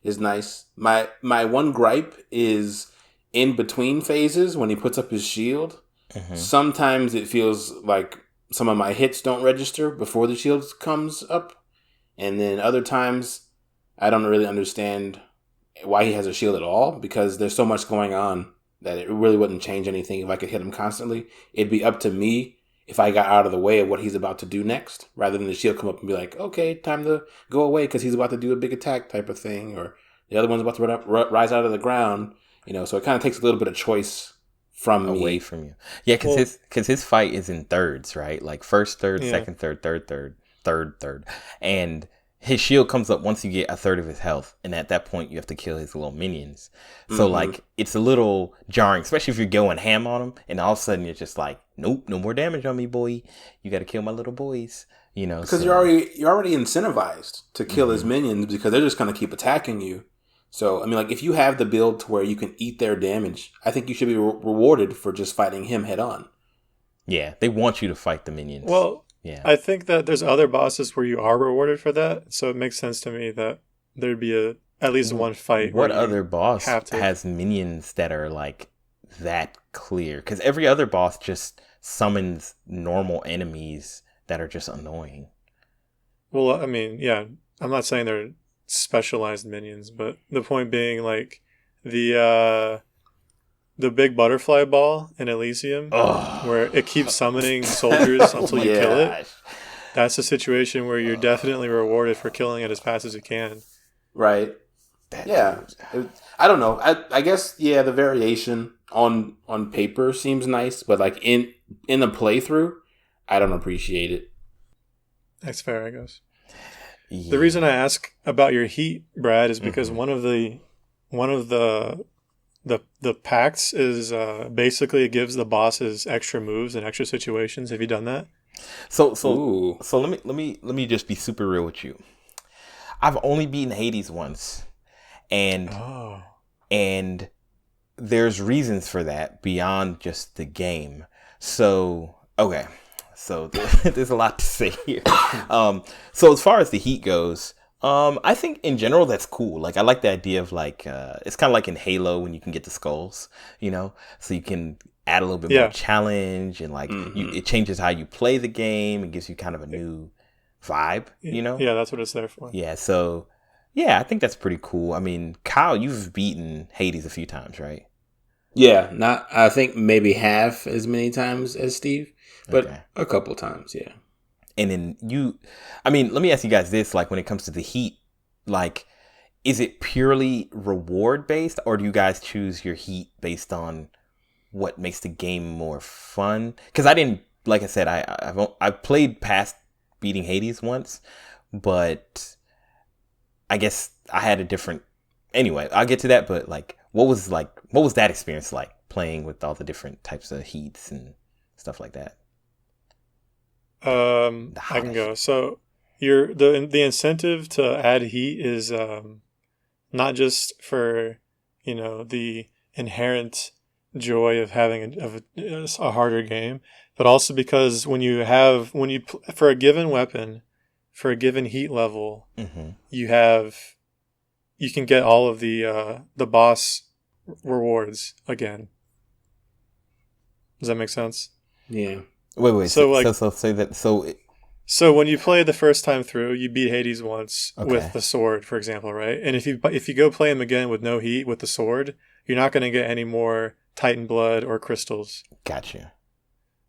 is nice. My one gripe is in between phases when he puts up his shield. Sometimes it feels like some of my hits don't register before the shield comes up. And then other times, I don't really understand why he has a shield at all because there's so much going on that it really wouldn't change anything if I could hit him constantly. It'd be up to me if I got out of the way of what he's about to do next, rather than the shield come up and be like, okay, time to go away because he's about to do a big attack type of thing, or the other one's about to rise out of the ground. So it kind of takes a little bit of choice from me. Away from you. Yeah, because his fight is in thirds, right? Like first third, second third, third, and his shield comes up once you get a third of his health, and at that point you have to kill his little minions. So like it's a little jarring, especially if you're going ham on him, and all of a sudden you're just like, nope, no more damage on me, boy. You got to kill my little boys. Because you're already incentivized to kill his minions because they're just gonna keep attacking you. So I mean, like if you have the build to where you can eat their damage, I think you should be rewarded for just fighting him head on. Yeah, they want you to fight the minions. Well. Yeah. I think that there's other bosses where you are rewarded for that, so it makes sense to me that there'd be at least one fight where What you other boss have to. has minions that are like that clear? Because every other boss just summons normal enemies that are just annoying. Well, I mean, yeah, I'm not saying they're specialized minions, but the point being, like the uh, the big butterfly ball in Elysium, where it keeps summoning soldiers Oh until my you kill it. Yeah. That's a situation where you're definitely rewarded for killing it as fast as you can. Right. that Yeah. dude. I don't know. I guess yeah, the variation on paper seems nice, but like in a playthrough, I don't appreciate it. That's fair, I guess. Yeah. The reason I ask about your heat, Brad, is because Mhm. one of the pacts is basically it gives the bosses extra moves and extra situations. Have you done that? So Ooh. let me just be super real with you. I've only beaten Hades once, and Oh, and there's reasons for that beyond just the game. So okay, so there's a lot to say here. So as far as the heat goes, I think in general that's cool. Like I like the idea of like it's kind of like in Halo when you can get the skulls, so you can add a little bit more yeah. challenge and like Hmm. it changes how you play the game. It gives you kind of a new vibe, Yeah, that's what it's there for. Yeah, so yeah, I think that's pretty cool. I mean, Kyle, you've beaten Hades a few times, right? Yeah, not I think maybe half as many times as Steve, Okay. but a couple times, yeah. And then I mean, let me ask you guys this, like when it comes to the heat, like is it purely reward based or do you guys choose your heat based on what makes the game more fun? Cuz I didn't like I said I've played past beating Hades once, but I guess I had a different anyway, I'll get to that, but what was that experience like playing with all the different types of heats and stuff like that? The I can hottest. go. So the incentive to add heat is not just for the inherent joy of having a harder game, but also because for a given weapon, for a given heat level, Mhm. you have you can get all of the boss rewards again. Does that make sense? Yeah. Wait, So like so say that so when you play the first time through, you beat Hades once with okay. the sword, for example, right? And if you go play him again with no heat with the sword, you're not going to get any more Titan blood or crystals. Gotcha.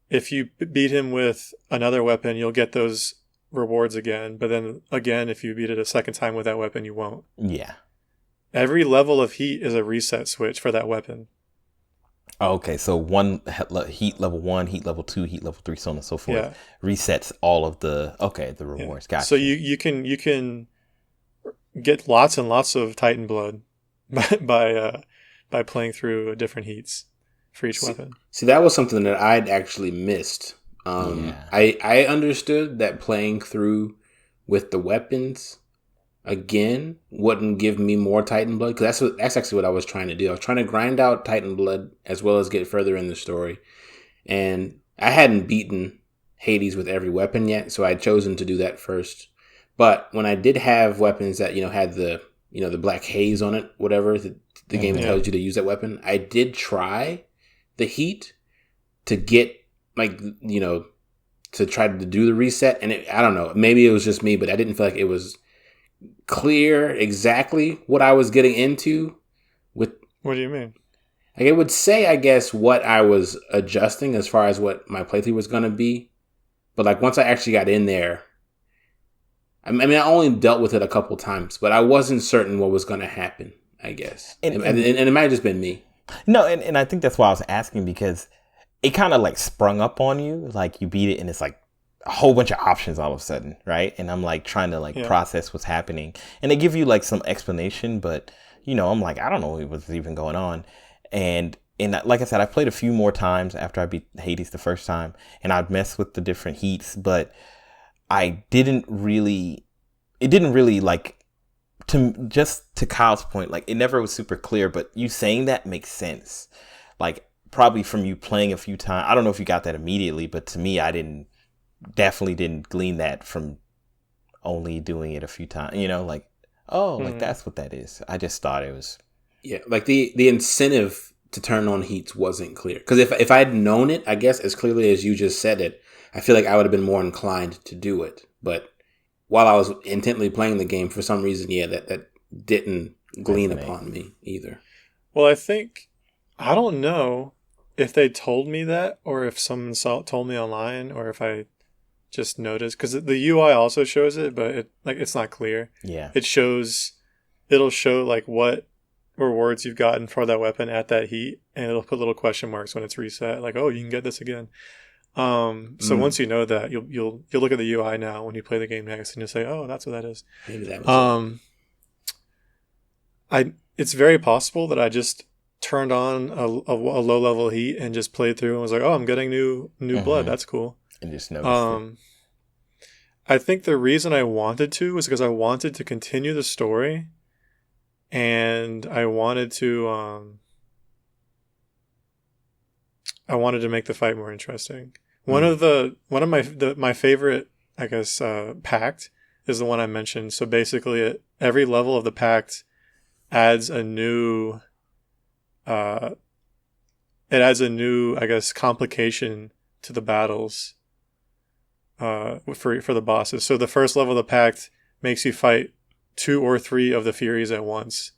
If you beat him with another weapon, you'll get those rewards again. But then again, if you beat it a second time with that weapon, you won't. Yeah. Every level of heat is a reset switch for that weapon. Okay, so heat level 1, heat level 2, heat level 3, so on and so forth Yeah, resets all of the yeah. rewards. So Gotcha. you can get lots and lots of Titan blood by playing through different heats for each See, weapon. see, that was something that I'd actually missed. Yeah. I understood that playing through with the weapons again wouldn't give me more Titan blood because that's actually what I was trying to do. I was trying to grind out Titan blood as well as get further in the story, and I hadn't beaten Hades with every weapon yet, so I'd chosen to do that first. But when I did have weapons that had the black haze on it, whatever the game Mhm. Yeah, tells you to use that weapon, I did try the heat to get like to try to do the reset, and I don't know, maybe it was just me, but I didn't feel like it was clear exactly what I was getting into with what do you mean? like it would say I guess what I was adjusting as far as what my playthrough was going to be, but like once I actually got in there, I mean I only dealt with it a couple times, but I wasn't certain what was going to happen, I guess, And, and and it might have just been me. no, and I think that's why I was asking because it kind of like sprung up on you, like you beat it and it's like a whole bunch of options all of a sudden, right? And I'm like trying to like Yeah, process what's happening, and they give you like some explanation, but I'm like I don't know what's even going on, and like I said, I played a few more times after I beat Hades the first time, and I'd mess with the different heats, but I didn't really, it didn't really like to Kyle's point, like it never was super clear, but you saying that makes sense. Like probably from you playing a few times. I don't know if you got that immediately, but to me, I definitely didn't glean that from only doing it a few times. Like Oh, like that's what that is. I just thought it was. Yeah, like the incentive to turn on heats wasn't clear. Because if I had known it, I guess as clearly as you just said it, I feel like I would have been more inclined to do it. But while I was intently playing the game, for some reason, that didn't glean upon me either. Well, I don't know if they told me that or if someone told me online or if I just noticed, because the UI also shows it, but it's not clear. Yeah. It'll show like what rewards you've gotten for that weapon at that heat, and it'll put little question marks when it's reset, like, oh, you can get this again. So once you know that, you'll look at the UI now when you play the game next, and you'll say, oh, that's what that is. Maybe that was it's very possible that I just turned on a low level heat and just played through and was like, oh, I'm getting new blood. That's cool. And just noticed it. I think the reason I wanted to was because I wanted to continue the story, and I wanted to make the fight more interesting. One of my favorite, I guess, pact is the one I mentioned. So basically, at every level of the pact adds a new, I guess, complication to the battles for the bosses. So the first level of the pact makes you fight 2 or 3 of the Furies at once.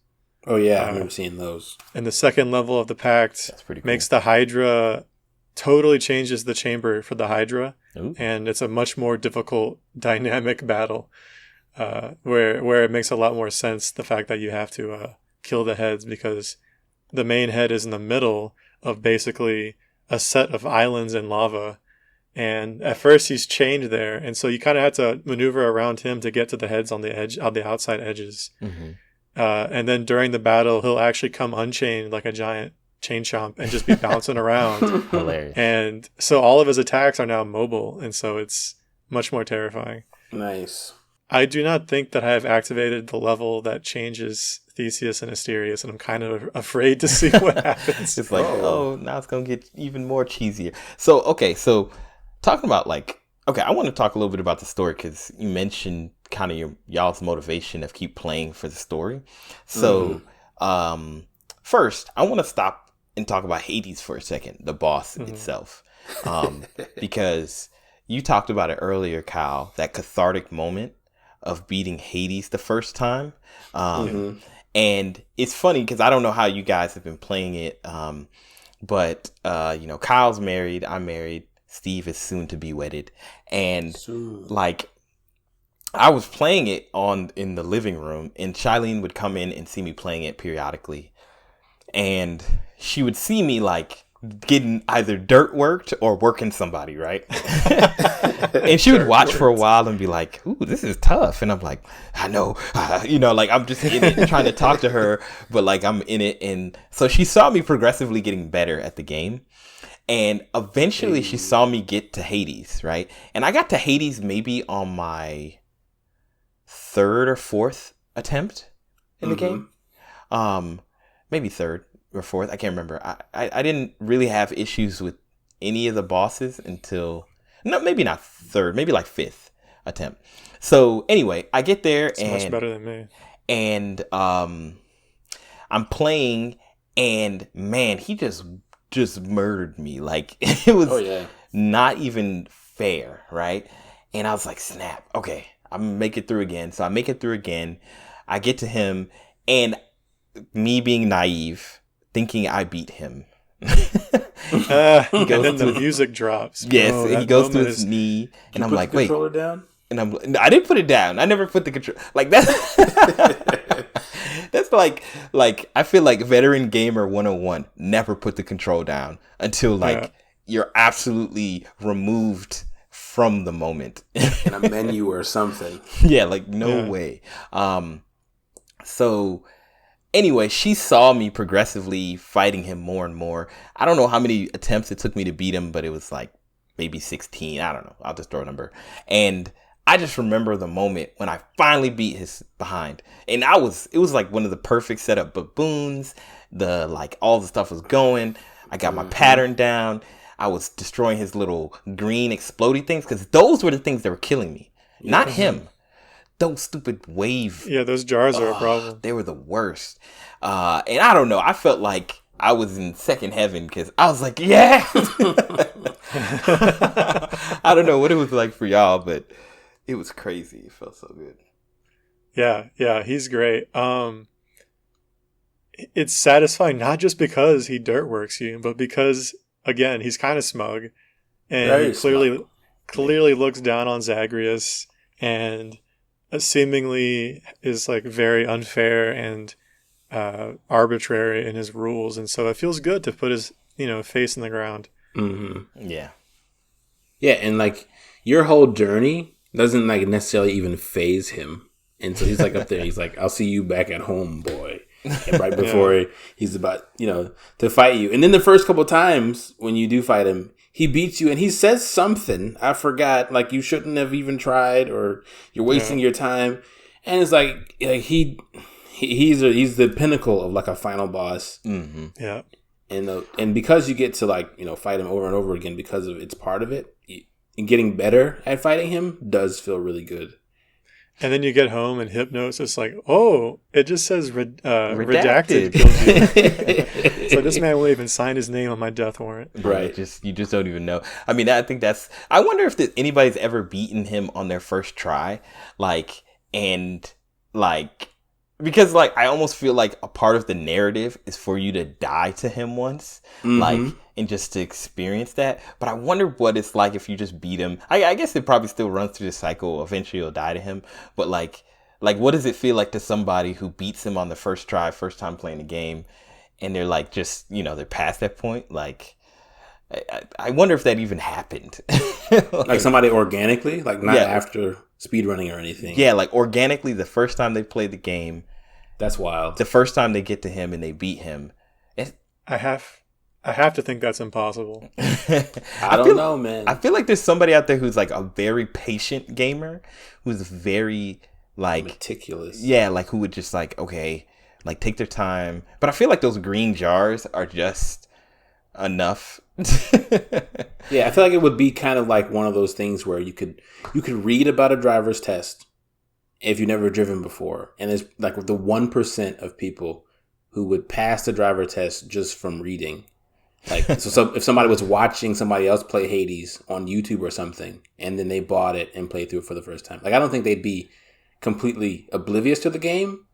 Oh yeah, I remember seeing those. And the second level of the pact makes the Hydra, totally changes the chamber for the Hydra. Ooh. And it's a much more difficult dynamic battle, where it makes a lot more sense, the fact that you have to kill the heads, because the main head is in the middle of basically a set of islands and lava. And at first he's chained there, and so you kind of have to maneuver around him to get to the heads on the outside edges. Mm-hmm. And then during the battle, he'll actually come unchained like a giant chain chomp and just be bouncing around. Hilarious. And so all of his attacks are now mobile, and so it's much more terrifying. Nice. I do not think that I have activated the level that changes Theseus and Asterius, and I'm kind of afraid to see what happens. It's like, now it's going to get even more cheesier. So talking about I want to talk a little bit about the story, because you mentioned kind of y'all's motivation of keep playing for the story. So first, I want to stop and talk about Hades for a second, the boss itself, because you talked about it earlier, Kyle, that cathartic moment of beating Hades the first time. And it's funny because I don't know how you guys have been playing it, but Kyle's married, I'm married, Steve is soon to be wedded, and I was playing it in the living room, and Shailene would come in and see me playing it periodically, and she would see me getting either dirt worked or working somebody, right? And she would watch for a while and be like, ooh, this is tough. And I'm like, I know, I'm just in it trying to talk to her, but I'm in it. And so she saw me progressively getting better at the game. And eventually she saw me get to Hades, right? And I got to Hades maybe on my 3rd or 4th attempt in the game. Maybe 3rd or 4th. I can't remember. I didn't really have issues with any of the bosses until, no, maybe not 3rd, maybe 5th attempt. So anyway, I get there it's much better than me. And I'm playing, and man, he just murdered me. It was not even fair, right? And I was like, snap, okay, I'm gonna make it through again. So I make it through again. I get to him, and me being naive, thinking I beat him. And then the music drops. Yes, he goes to his knee, and I'm like, wait. Controller down? And I didn't put it down. I never put the control that. That's I feel like veteran gamer 101, never put the control down until you're absolutely removed from the moment. In a menu or something. Yeah, no way. So anyway, she saw me progressively fighting him more and more. I don't know how many attempts it took me to beat him, but it was maybe 16. I don't know. I'll just throw a number. And I just remember the moment when I finally beat his behind. And it was one of the perfect setup baboons. All the stuff was going. I got my pattern down. I was destroying his little green exploding things, because those were the things that were killing me. Not him. those stupid wave. Yeah, those jars are a problem. They were the worst. And I don't know. I felt like I was in second heaven because I was like, yeah. I don't know what it was like for y'all, but it was crazy. It felt so good. Yeah, he's great. It's satisfying not just because he dirt works you, but because again he's kind of smug, and Very he clearly looks down on Zagreus, and seemingly is like very unfair and arbitrary in his rules, and so it feels good to put his face in the ground. Mm-hmm. Yeah, and like your whole journey doesn't like necessarily even phase him, and so he's like up there. He's like, "I'll see you back at home, boy." And right before he's about to fight you, and then the first couple times when you do fight him, he beats you, and he says something I forgot, like you shouldn't have even tried, or you're wasting your time, and it's like he's the pinnacle of like a final boss. Mm-hmm. Yeah. And because you get to like fight him over and over again because of it's part of it, and getting better at fighting him does feel really good. And then you get home and Hypnos is like, oh, it just says redacted. So this man will even sign his name on my death warrant. Right. You just don't even know. I mean, I think I wonder if anybody's ever beaten him on their first try, because I almost feel like a part of the narrative is for you to die to him once, and just to experience that. But I wonder what it's like if you just beat him. I guess it probably still runs through the cycle. Eventually you'll die to him. But like what does it feel like to somebody who beats him on the first try, first time playing the game, and they're like just, they're past that point? Like, I wonder if that even happened. like somebody organically, like not after speedrunning or anything. Yeah, like organically the first time they played the game. That's wild. The first time they get to him and they beat him. I have to think that's impossible. I don't know, man. I feel like there's somebody out there who's like a very patient gamer, who's very like meticulous. Yeah, like who would just like, okay, like take their time. But I feel like those green jars are just enough. Yeah, I feel like it would be kind of like one of those things where you could read about a driver's test if you've never driven before, and it's like the 1% of people who would pass the driver test just from reading. Like, so if somebody was watching somebody else play Hades on YouTube or something, and then they bought it and played through it for the first time, like I don't think they'd be completely oblivious to the game,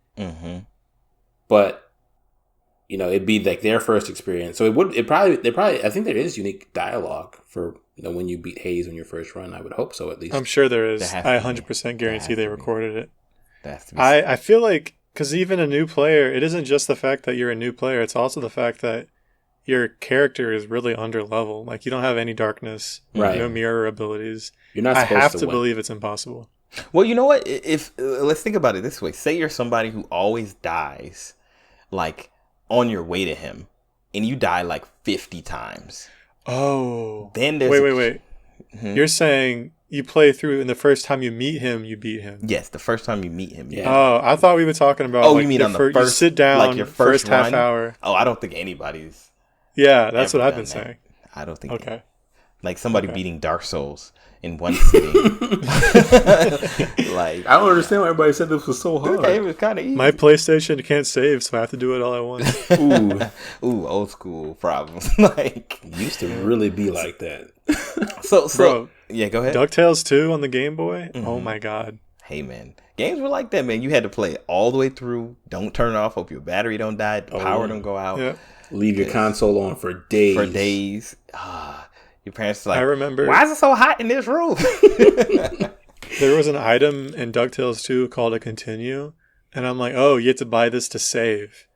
but it'd be like their first experience. So they probably, I think there is unique dialogue for, when you beat Hayes on your first run. I would hope so, at least. I'm sure there is. I 100% guarantee they recorded it. I feel like, because even a new player, it isn't just the fact that you're a new player, it's also the fact that your character is really under level. Like, you don't have any darkness, no mirror abilities. You're not supposed to I have to win. believe it's impossible. Well, you know what? If let's think about it this way. Say you're somebody who always dies, like, on your way to him, and you die like 50 times. Oh. Then there's wait. You're saying you play through, and the first time you meet him, you beat him. Yes, the first time you meet him. Yeah. Oh, I thought we were talking about. Oh, you mean on the first? You sit down, like your first half hour. Oh, I don't think anybody's. Yeah, that's what I've been saying. I don't think. Okay. Like somebody beating Dark Souls in one sitting. Like, I don't understand why everybody said this was so hard. Okay, it was kind of easy. My PlayStation can't save, so I have to do it all at once. Ooh, old school problems. Like, it used to really be like that. So, Bro, yeah, go ahead. DuckTales 2 on the Game Boy. Oh my god. Hey man, games were like that, man. You had to play it all the way through. Don't turn it off. Hope your battery don't die. The power don't go out. Yeah. Leave your console on for days. Your parents are like, I remember. Why is it so hot in this room? There was an item in DuckTales 2 called a continue, and I'm like, oh, you have to buy this to save.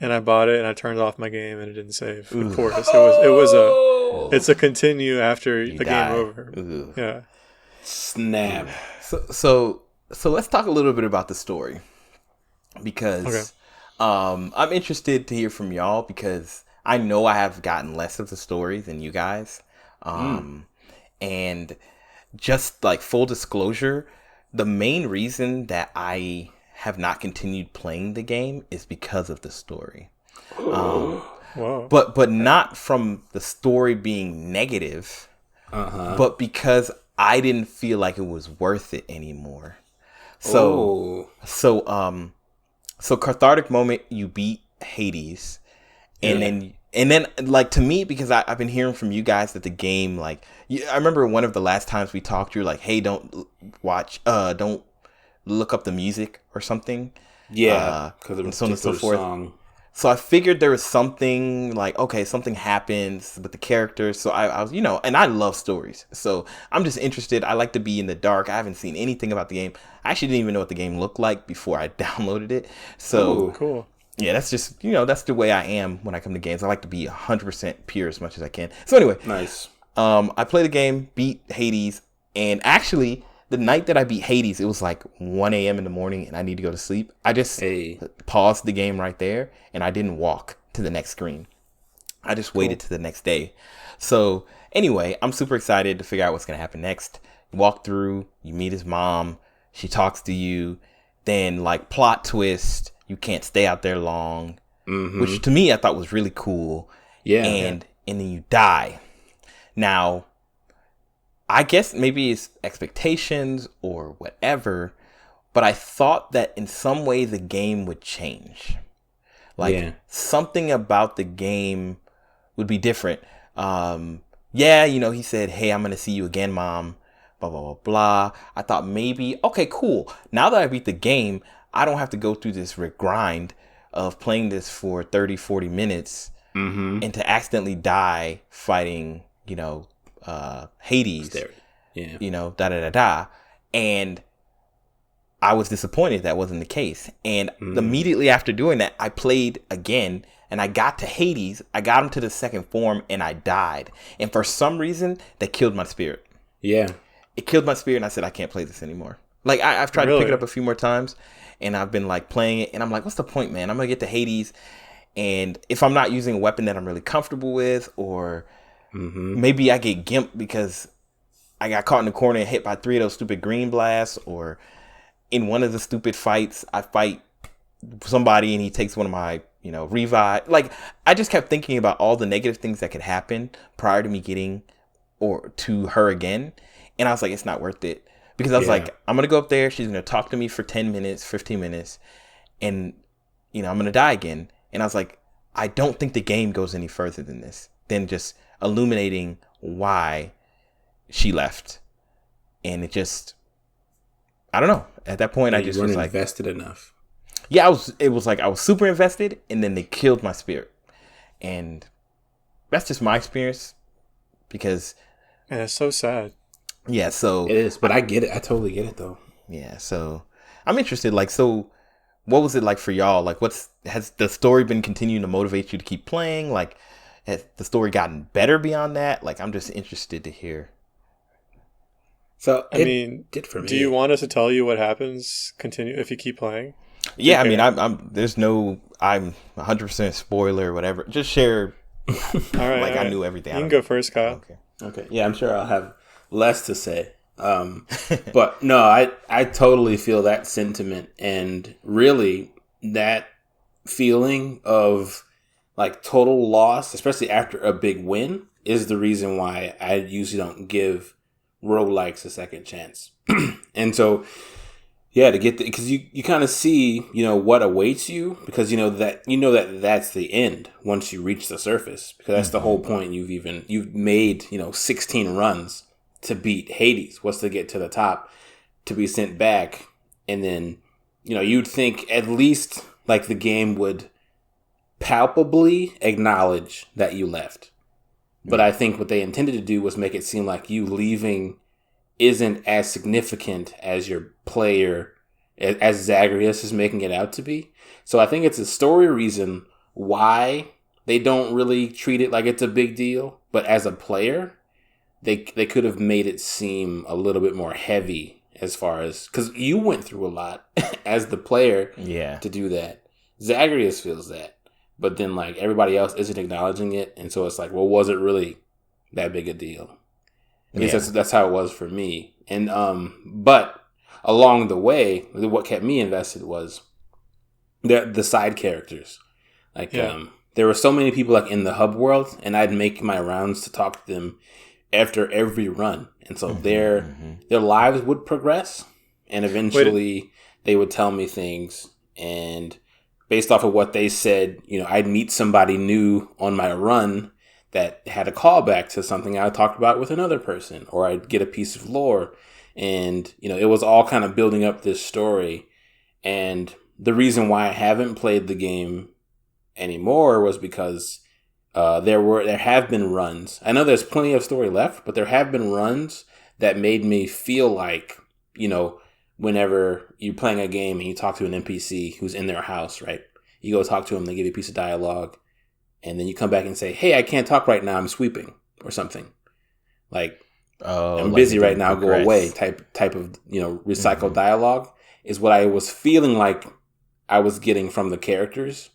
And I bought it, and I turned off my game, and it didn't save. Of course, it's a continue after the game over. Ooh. Yeah. Snap. So let's talk a little bit about the story, because I'm interested to hear from y'all, because I know I have gotten less of the story than you guys. And just like full disclosure, the main reason that I have not continued playing the game is because of the story. Whoa. But not from the story being negative, but because I didn't feel like it was worth it anymore. So, Oh. so cathartic moment, you beat Hades, and Yeah. then like, to me, because I've been hearing from you guys that the game, like, I remember one of the last times we talked, you were like, hey, don't look up the music or something, Yeah, because of a and so on and so particular forth. song. So I figured there was something like, okay, something happens with the characters. So I was, and I love stories. So I'm just interested. I like to be in the dark. I haven't seen anything about the game. I actually didn't even know what the game looked like before I downloaded it. So Ooh. Cool. yeah, that's just, that's the way I am when I come to games. I like to be 100% pure as much as I can. So anyway, Nice. I played the game, beat Hades, and actually, the night that I beat Hades, it was like 1 a.m. in the morning, and I need to go to sleep. I just Hey. paused the game right there, and I didn't walk to the next screen. I just waited to the next day. So anyway, I'm super excited to figure out what's going to happen next. You walk through, you meet his mom, she talks to you, then like plot twist, you can't stay out there long, which to me I thought was really cool. Yeah. And then you die. Now, I guess maybe it's expectations or whatever, but I thought that in some way the game would change. Like something about the game would be different. Yeah, he said, hey, I'm going to see you again, mom, blah, blah, blah, blah. I thought maybe, okay, cool. Now that I beat the game, I don't have to go through this grind of playing this for 30, 40 minutes and to accidentally die fighting, Hades, da da da da. And I was disappointed that wasn't the case. And immediately after doing that, I played again and I got to Hades. I got him to the second form and I died. And for some reason, that killed my spirit. Yeah. It killed my spirit and I said, I can't play this anymore. Like, I've tried to pick it up a few more times and I've been like playing it and I'm like, what's the point, man? I'm going to get to Hades. And if I'm not using a weapon that I'm really comfortable with, or maybe I get gimped because I got caught in the corner and hit by 3 of those stupid green blasts, or in one of the stupid fights, I fight somebody and he takes one of my, revive. Like, I just kept thinking about all the negative things that could happen prior to me getting or to her again. And I was like, it's not worth it. Because I was like, I'm going to go up there. She's going to talk to me for 10 minutes, 15 minutes. And, I'm going to die again. And I was like, I don't think the game goes any further than this, than just illuminating why she left. And it just, I don't know. At that point, I just was like, invested enough. Yeah, it was like I was super invested, and then they killed my spirit. And that's just my experience, because And it's so sad. Yeah, so it is, but I get it. I totally get it, though. Yeah, so I'm interested. Like, so what was it like for y'all? Like, has the story been continuing to motivate you to keep playing? Like, has the story gotten better beyond that? Like, I'm just interested to hear. So I mean, did for me. Do you want us to tell you what happens? Continue if you keep playing. Yeah, I mean, I'm 100% spoiler or whatever. Just share. All right, like, all right. I knew everything. You can go first, Kyle. Okay. Yeah, I'm sure I'll have less to say. But no, I totally feel that sentiment, and really that feeling of like total loss, especially after a big win, is the reason why I usually don't give roguelikes a second chance. And so, yeah, to get because you kind of see, what awaits you, because that that's the end once you reach the surface, because that's the whole point. You've made 16 runs to beat Hades. What's to get to the top, to be sent back, and then you'd think at least like the game would palpably acknowledge that you left. But I think what they intended to do was make it seem like you leaving isn't as significant as your player, as Zagreus is making it out to be. So I think it's a story reason why they don't really treat it like it's a big deal. But as a player, they could have made it seem a little bit more heavy, as far as, because you went through a lot as the player to do that. Zagreus feels that. But then, like, everybody else isn't acknowledging it, and so it's like, well, was it really that big a deal? I guess that's how it was for me. And but along the way, what kept me invested was the side characters. Like, there were so many people like in the hub world, and I'd make my rounds to talk to them after every run, and so their lives would progress, and eventually. they would tell me things, and based off of what they said, I'd meet somebody new on my run that had a callback to something I talked about with another person, or I'd get a piece of lore, and it was all kind of building up this story. And the reason why I haven't played the game anymore was because there have been runs. I know there's plenty of story left, but there have been runs that made me feel like, whenever you're playing a game and you talk to an NPC who's in their house, right? You go talk to them, they give you a piece of dialogue, and then you come back and say, "Hey, I can't talk right now, I'm sweeping," or something. Like, I'm busy right now, go away, type of, recycled dialogue is what I was feeling like I was getting from the characters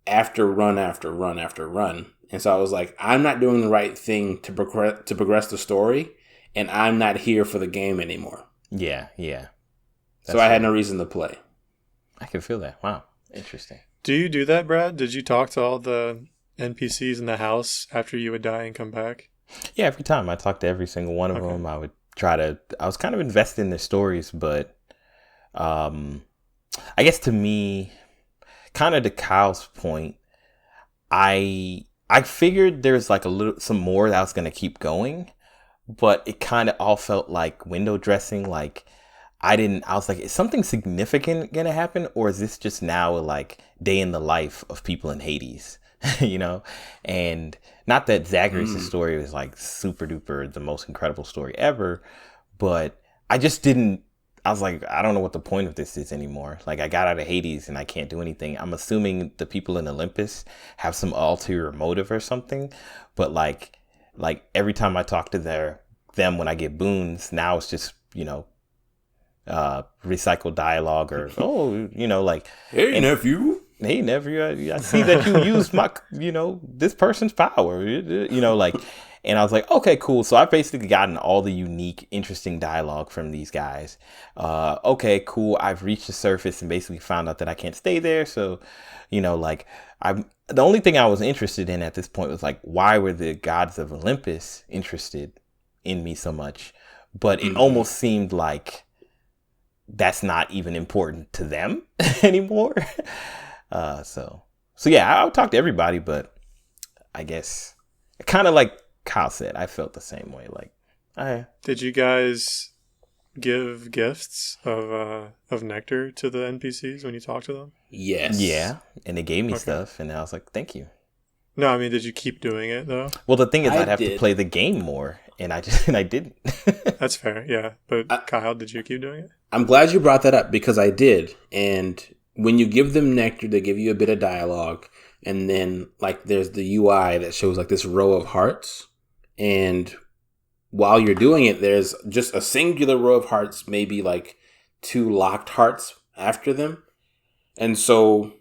after run after run after run. And so I was like, I'm not doing the right thing to progress the story, and I'm not here for the game anymore. Yeah. So I had no reason to play. I can feel that. Wow. Interesting. Do you do that, Brad? Did you talk to all the NPCs in the house after you would die and come back? Yeah, every time I talked to every single one of them, I was kind of invested in their stories, but I guess to me, kind of to Kyle's point, I figured there's like some more that I was going to keep going, but it kind of all felt like window dressing. Like I was like, is something significant going to happen? Or is this just now like day in the life of people in Hades? And not that Zachary's story was like super duper the most incredible story ever, but I was like, I don't know what the point of this is anymore. Like I got out of Hades and I can't do anything. I'm assuming the people in Olympus have some ulterior motive or something, but like every time I talk to them when I get boons, now it's just, recycled dialogue or, like, hey, nephew. Hey, nephew, I see that you used my, this person's power, like, and I was like, okay, cool. So I've basically gotten all the unique, interesting dialogue from these guys. Okay, cool. I've reached the surface and basically found out that I can't stay there. So, the only thing I was interested in at this point was like, why were the gods of Olympus interested in me so much? But it almost seemed like that's not even important to them anymore. So yeah, I'll talk to everybody, but I guess kind of like Kyle said, I felt the same way. Like, did you guys give gifts of nectar to the NPCs when you talked to them? Yes. Yeah, and they gave me stuff, and I was like, thank you. No, I mean, did you keep doing it though? Well, the thing is, I'd have to play the game more, and I didn't. That's fair, yeah. But Kyle, did you keep doing it? I'm glad you brought that up because I did. And when you give them nectar, they give you a bit of dialogue, and then like there's the UI that shows like this row of hearts, and while you're doing it, there's just a singular row of hearts, maybe like 2 locked hearts after them. And so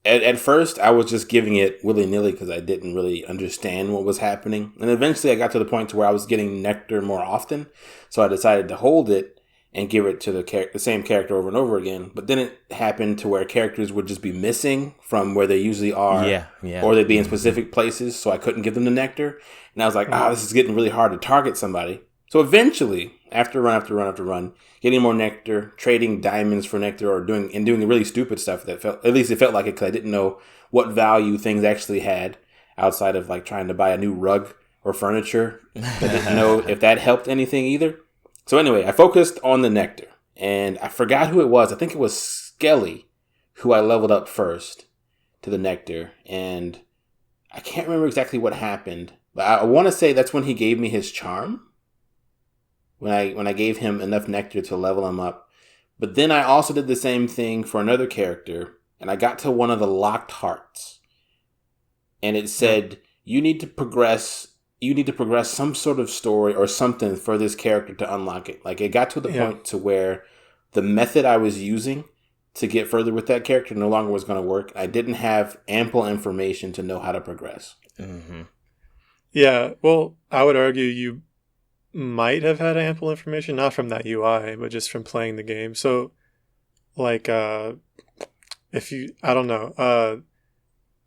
at first I was just giving it willy-nilly because I didn't really understand what was happening. And eventually I got to the point to where I was getting nectar more often. So I decided to hold it and give it to the same character over and over again. But then it happened to where characters would just be missing from where they usually are. Yeah. Or they'd be in specific places, so I couldn't give them the nectar. And I was like, this is getting really hard to target somebody. So eventually, after run after run after run, getting more nectar, trading diamonds for nectar, or doing really stupid stuff that it felt like it because I didn't know what value things actually had outside of like trying to buy a new rug or furniture. I didn't know if that helped anything either. So anyway, I focused on the nectar, and I forgot who it was. I think it was Skelly who I leveled up first to the nectar, and I can't remember exactly what happened, but I want to say that's when he gave me his charm. When I gave him enough nectar to level him up. But then I also did the same thing for another character, and I got to one of the locked hearts. And it said, you need to progress some sort of story or something for this character to unlock it. Like it got to the point to where the method I was using to get further with that character no longer was going to work. I didn't have ample information to know how to progress. Mm-hmm. Yeah, well, I would argue you might have had ample information, not from that UI, but just from playing the game. So, like, essentially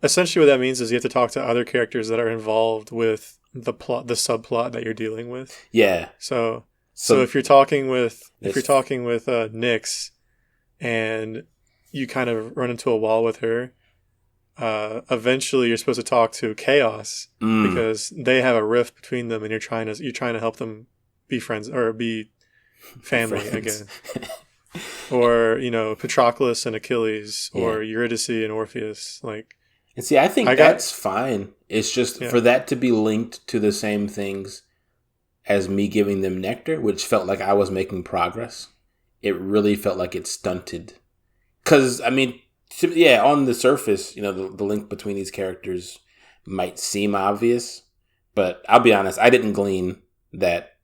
what that means is you have to talk to other characters that are involved with the subplot that you're dealing with. Yeah. So if you're talking with Nyx, and you kind of run into a wall with her. Eventually you're supposed to talk to Chaos because they have a rift between them, and you're trying to help them be friends or be family again. Or, Patroclus and Achilles, or Eurydice and Orpheus. And see, I think that's fine. It's just for that to be linked to the same things as me giving them nectar, which felt like I was making progress. It really felt like it stunted. Because, I mean, on the surface, the link between these characters might seem obvious. But I'll be honest, I didn't glean that,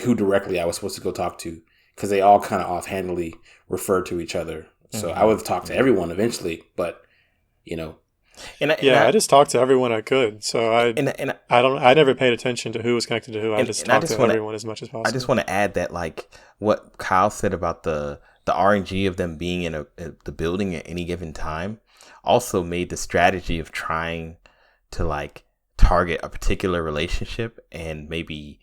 who directly I was supposed to go talk to. Because they all kind of offhandedly refer to each other. So I would have talked to everyone eventually, but, I just talked to everyone I could. So I never paid attention to who was connected to who. I just talked to everyone as much as possible. I just want to add that, what Kyle said about the RNG of them being in the building at any given time also made the strategy of trying to, target a particular relationship and maybe,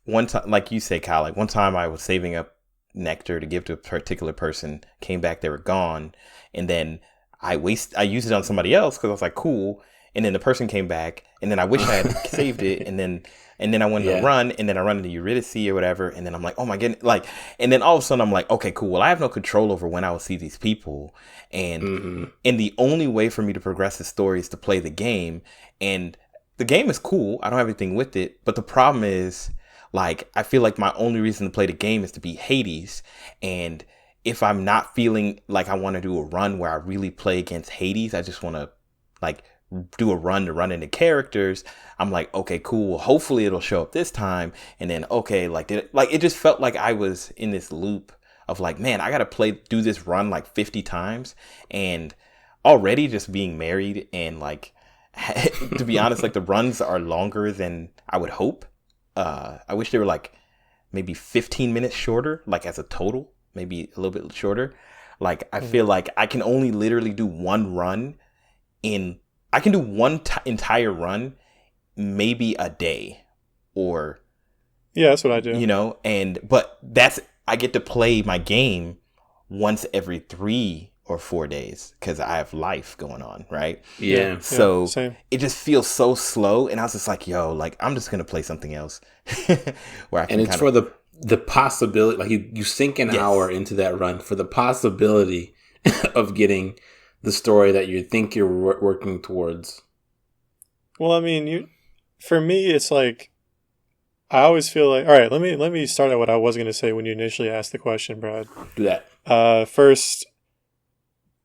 one time, like you say, Kyle, one time I was saving up nectar to give to a particular person, came back, they were gone, and then I used it on somebody else because I was like, cool, and then the person came back, and then I wish I had saved it, and then I wanted to run, and then I run into Eurydice or whatever, and then I'm like, oh my goodness, and then all of a sudden I'm like, okay, cool, well, I have no control over when I will see these people, and the only way for me to progress the story is to play the game, and the game is cool, I don't have anything with it, but the problem is, I feel like my only reason to play the game is to beat Hades. And if I'm not feeling like I want to do a run where I really play against Hades, I just want to do a run to run into characters. I'm like, okay, cool. Well, hopefully it'll show up this time. And then, okay, it just felt like I was in this loop of man, I got to do this run 50 times. And already just being married and to be honest, the runs are longer than I would hope. I wish they were maybe 15 minutes shorter, as a total, maybe a little bit shorter. I feel like I can only literally do one run I can do one entire run, maybe a day, or that's what I do. But I get to play my game once every 3 or 4 days because I have life going on, right? Yeah. So it just feels so slow, and I was just like, yo, I'm just gonna play something else. Where I can and it's for the possibility, you sink an hour into that run for the possibility of getting the story that you think you're working towards. Well, I mean, for me, it's I always feel all right. Let me start at what I was gonna say when you initially asked the question, Brad. Do that. First.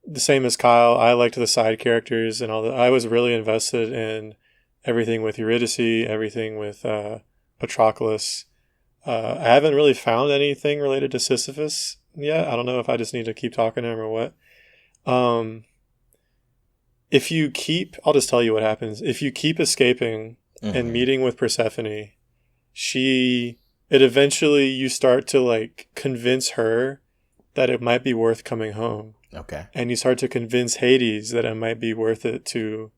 The same as Kyle, I liked the side characters and all that. I was really invested in everything with Eurydice, everything with Patroclus. I haven't really found anything related to Sisyphus yet. I don't know if I just need to keep talking to him or what. I'll just tell you what happens. If you keep escaping and meeting with Persephone, eventually you start to convince her that it might be worth coming home. Okay. And you start to convince Hades that it might be worth it to,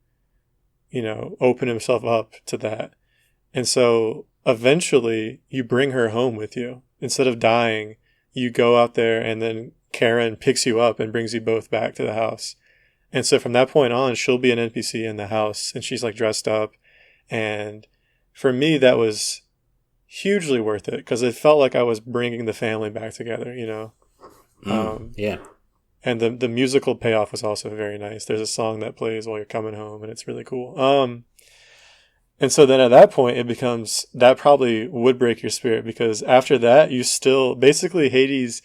open himself up to that. And so eventually you bring her home with you. Instead of dying, you go out there and then Karen picks you up and brings you both back to the house. And so from that point on, she'll be an NPC in the house and she's dressed up. And for me, that was hugely worth it because it felt like I was bringing the family back together, Yeah. And the musical payoff was also very nice. There's a song that plays while you're coming home, and it's really cool. And so then at that point, it becomes, that probably would break your spirit because after that, you still, basically Hades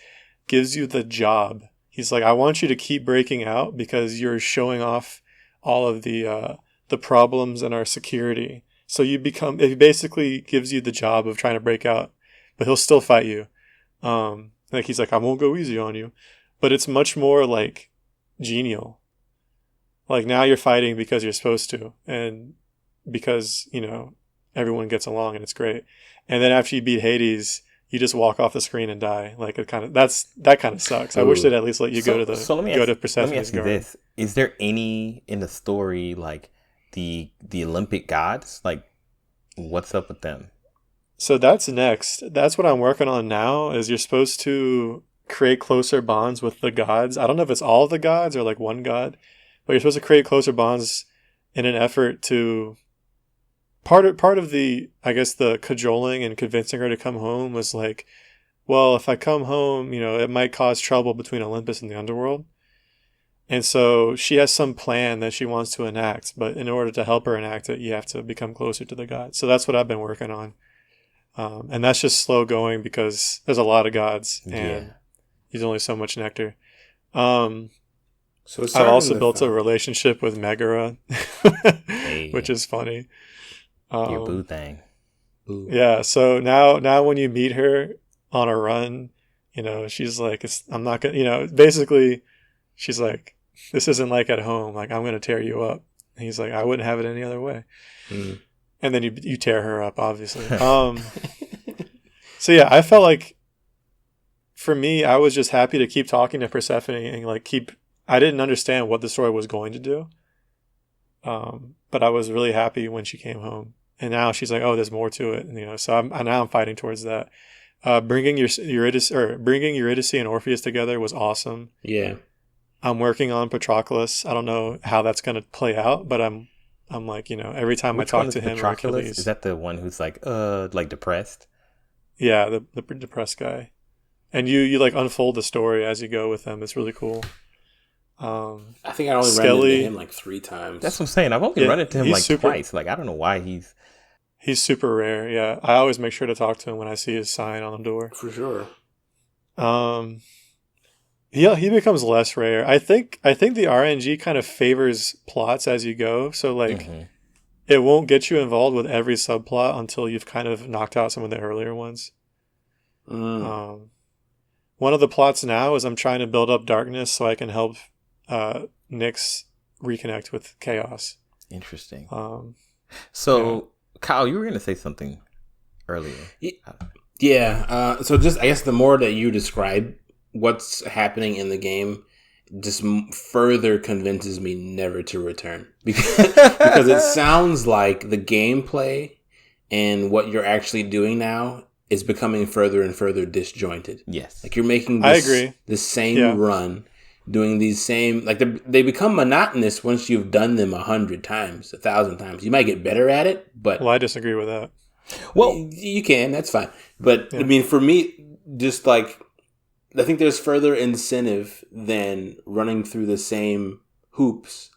gives you the job. He's like, I want you to keep breaking out because you're showing off all of the problems in our security. So it basically gives you the job of trying to break out, but he'll still fight you. He's like, I won't go easy on you. But it's much more genial. Now you're fighting because you're supposed to and because, everyone gets along and it's great. And then after you beat Hades, you just walk off the screen and die. That kind of sucks. Ooh. I wish they'd at least let you go to Persephone's Let me ask you garden. this. Is there any in the story the Olympic gods? What's up with them? So that's next. That's what I'm working on now is you're supposed to create closer bonds with the gods. I don't know if it's all the gods or like one god, but you're supposed to create closer bonds in an effort to part of the, I guess, the cajoling and convincing her to come home was like, well, if I come home, it might cause trouble between Olympus and the underworld. And so she has some plan that she wants to enact, but in order to help her enact it, you have to become closer to the gods. So that's what I've been working on. And that's just slow going because there's a lot of gods and there's only so much nectar. So I've also built a relationship with Megara, which is funny. Your boo thing. Ooh. Yeah. So now when you meet her on a run, she's like, I'm not gonna, basically she's like, this isn't like at home. Like, I'm going to tear you up. And he's like, I wouldn't have it any other way. Mm. And then you tear her up, obviously. So yeah, I felt like for me, I was just happy to keep talking to Persephone and like I didn't understand what the story was going to do. But I was really happy when she came home. And now she's like, oh, there's more to it. And, so now I'm fighting towards that. Bringing Eurydice and Orpheus together was awesome. Yeah. I'm working on Patroclus. I don't know how that's going to play out, but I'm like, every time Which I one talk is to him, Patroclus? Is that the one who's like depressed? Yeah, the depressed guy. And you like unfold the story as you go with them. It's really cool. I think I only ran into him like 3 times. That's what I'm saying. I've only run into him like twice. Like, I don't know why he's super rare. Yeah, I always make sure to talk to him when I see his sign on the door. For sure. Yeah, he becomes less rare. I think the RNG kind of favors plots as you go. So like, it won't get you involved with every subplot until you've kind of knocked out some of the earlier ones. One of the plots now is I'm trying to build up darkness so I can help Nyx reconnect with chaos. Interesting. So, Kyle, you were going to say something earlier. Yeah. So just, I guess the more that you describe what's happening in the game, just further convinces me never to return. Because it sounds like the gameplay and what you're actually doing now is becoming further and further disjointed. Yes. Like you're making I agree. the same run, doing these same, like they become monotonous once you've done them 100 times, 1,000 times. You might get better at it, but... Well, I disagree with that. Well, you can, that's fine. But I mean, for me, just like, I think there's further incentive than running through the same hoops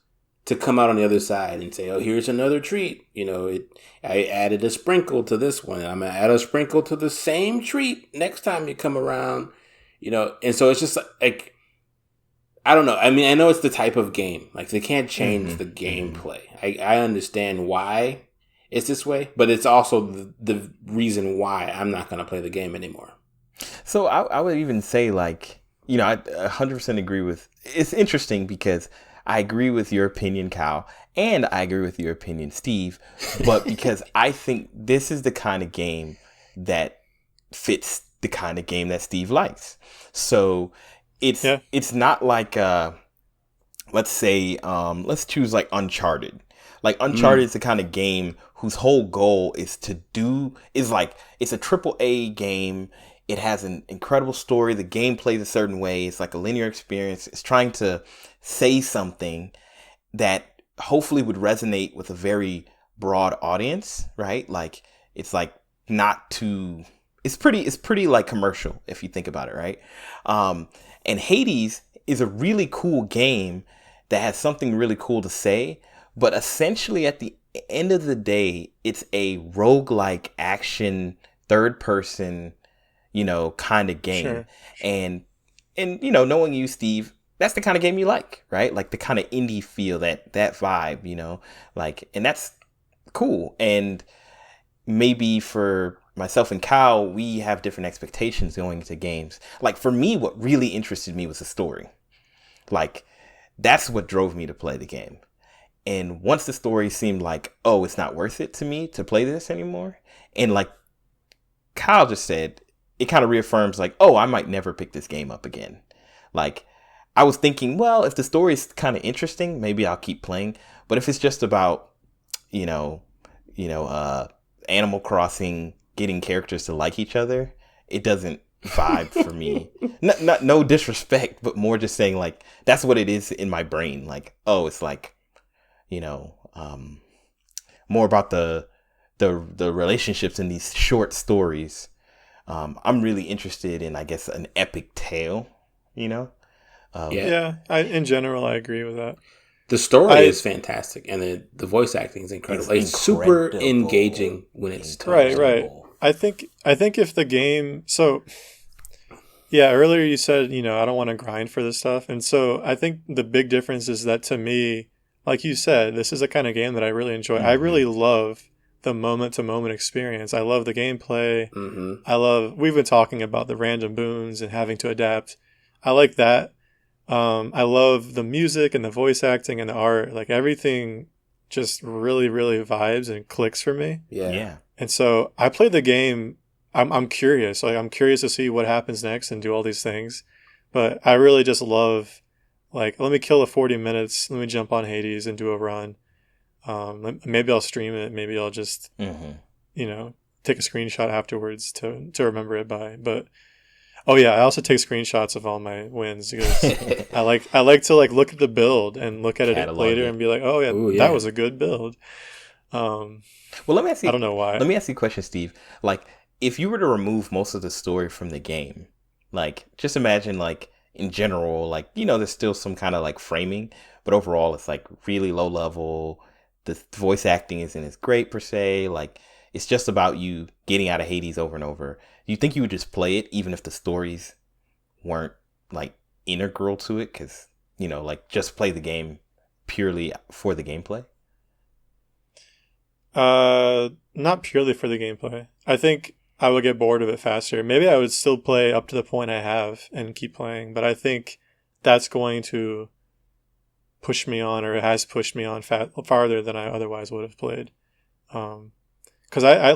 to come out on the other side and say, oh, here's another treat. I added a sprinkle to this one. I'm going to add a sprinkle to the same treat next time you come around, And so it's just like, I don't know. I mean, I know it's the type of game. Like, they can't change the gameplay. I understand why it's this way, but it's also the reason why I'm not going to play the game anymore. So I would even say, like, I 100% agree with... It's interesting because I agree with your opinion, Kyle, and I agree with your opinion, Steve, but because I think this is the kind of game that fits the kind of game that Steve likes. So it's not like, let's say, let's choose like Uncharted. Like Uncharted is the kind of game whose whole goal is it's a AAA game. It has an incredible story. The game plays a certain way. It's like a linear experience. It's trying to say something that hopefully would resonate with a very broad audience, right? Like, it's like not too... It's pretty like commercial if you think about it, right? And Hades is a really cool game that has something really cool to say, but essentially at the end of the day, it's a roguelike action, third person, kind of game. Sure. And knowing you, Steve, that's the kind of game you like, right? Like the kind of indie feel, that vibe, like, and that's cool. And maybe for myself and Kyle, we have different expectations going into games. Like for me, what really interested me was the story. Like that's what drove me to play the game. And once the story seemed like, oh, it's not worth it to me to play this anymore. And like Kyle just said, it kind of reaffirms like, oh, I might never pick this game up again. Like I was thinking, well, if the story is kind of interesting, maybe I'll keep playing. But if it's just about, Animal Crossing, getting characters to like each other, it doesn't vibe for me. Not no disrespect, but more just saying like that's what it is in my brain. Like, oh, it's like, you know, more about the relationships in these short stories. I'm really interested in, I guess, an epic tale. You know. Yeah. In general, I agree with that. The story is fantastic, and the voice acting is incredible. It's super engaging when it's told. Right. I think if the game, so yeah, earlier you said, I don't want to grind for this stuff, and so I think the big difference is that to me, like you said, this is a kind of game that I really enjoy. I really love the moment to moment experience. I love the gameplay. We've been talking about the random boons and having to adapt. I like that. I love the music and the voice acting and the art. Like everything just really, really vibes and clicks for me. Yeah. And so I played the game. I'm curious. Like I'm curious to see what happens next and do all these things. But I really just love, like, let me kill the 40 minutes. Let me jump on Hades and do a run. Maybe I'll stream it. Maybe I'll just, take a screenshot afterwards to remember it by. But oh yeah, I also take screenshots of all my wins because I like to like look at the build and look at it later and be like, oh yeah, that was a good build. Well, let me ask you. I don't know why. Let me ask you a question, Steve. Like, if you were to remove most of the story from the game, like, just imagine, like, in general, like, there's still some kind of like framing, but overall, it's like really low level. The voice acting isn't as great per se. Like, it's just about you getting out of Hades over and over. Do you think you would just play it even if the stories weren't like integral to it? Because, like, just play the game purely for the gameplay? Not purely for the gameplay. I think I would get bored of it faster. Maybe I would still play up to the point I have and keep playing, but I think that's going to push me on, or it has pushed me on farther than I otherwise would have played. Because I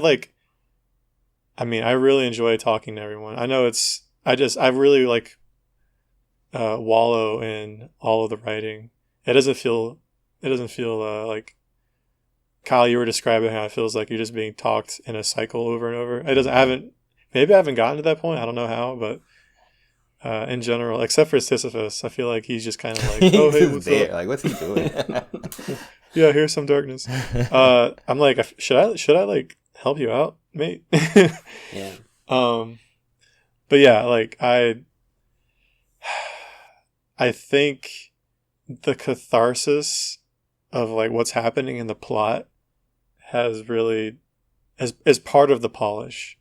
really enjoy talking to everyone. I know I really like wallow in all of the writing. It doesn't feel like, Kyle, you were describing how it feels like you're just being talked in a cycle over and over. Maybe I haven't gotten to that point. I don't know how, but in general, except for Sisyphus, I feel like he's just kind of like, oh, hey, what's up? Like, what's he doing? Yeah, here's some darkness. I'm like, should I like help you out, mate? Yeah. But yeah, like I think the catharsis of like what's happening in the plot has really is part of the polish.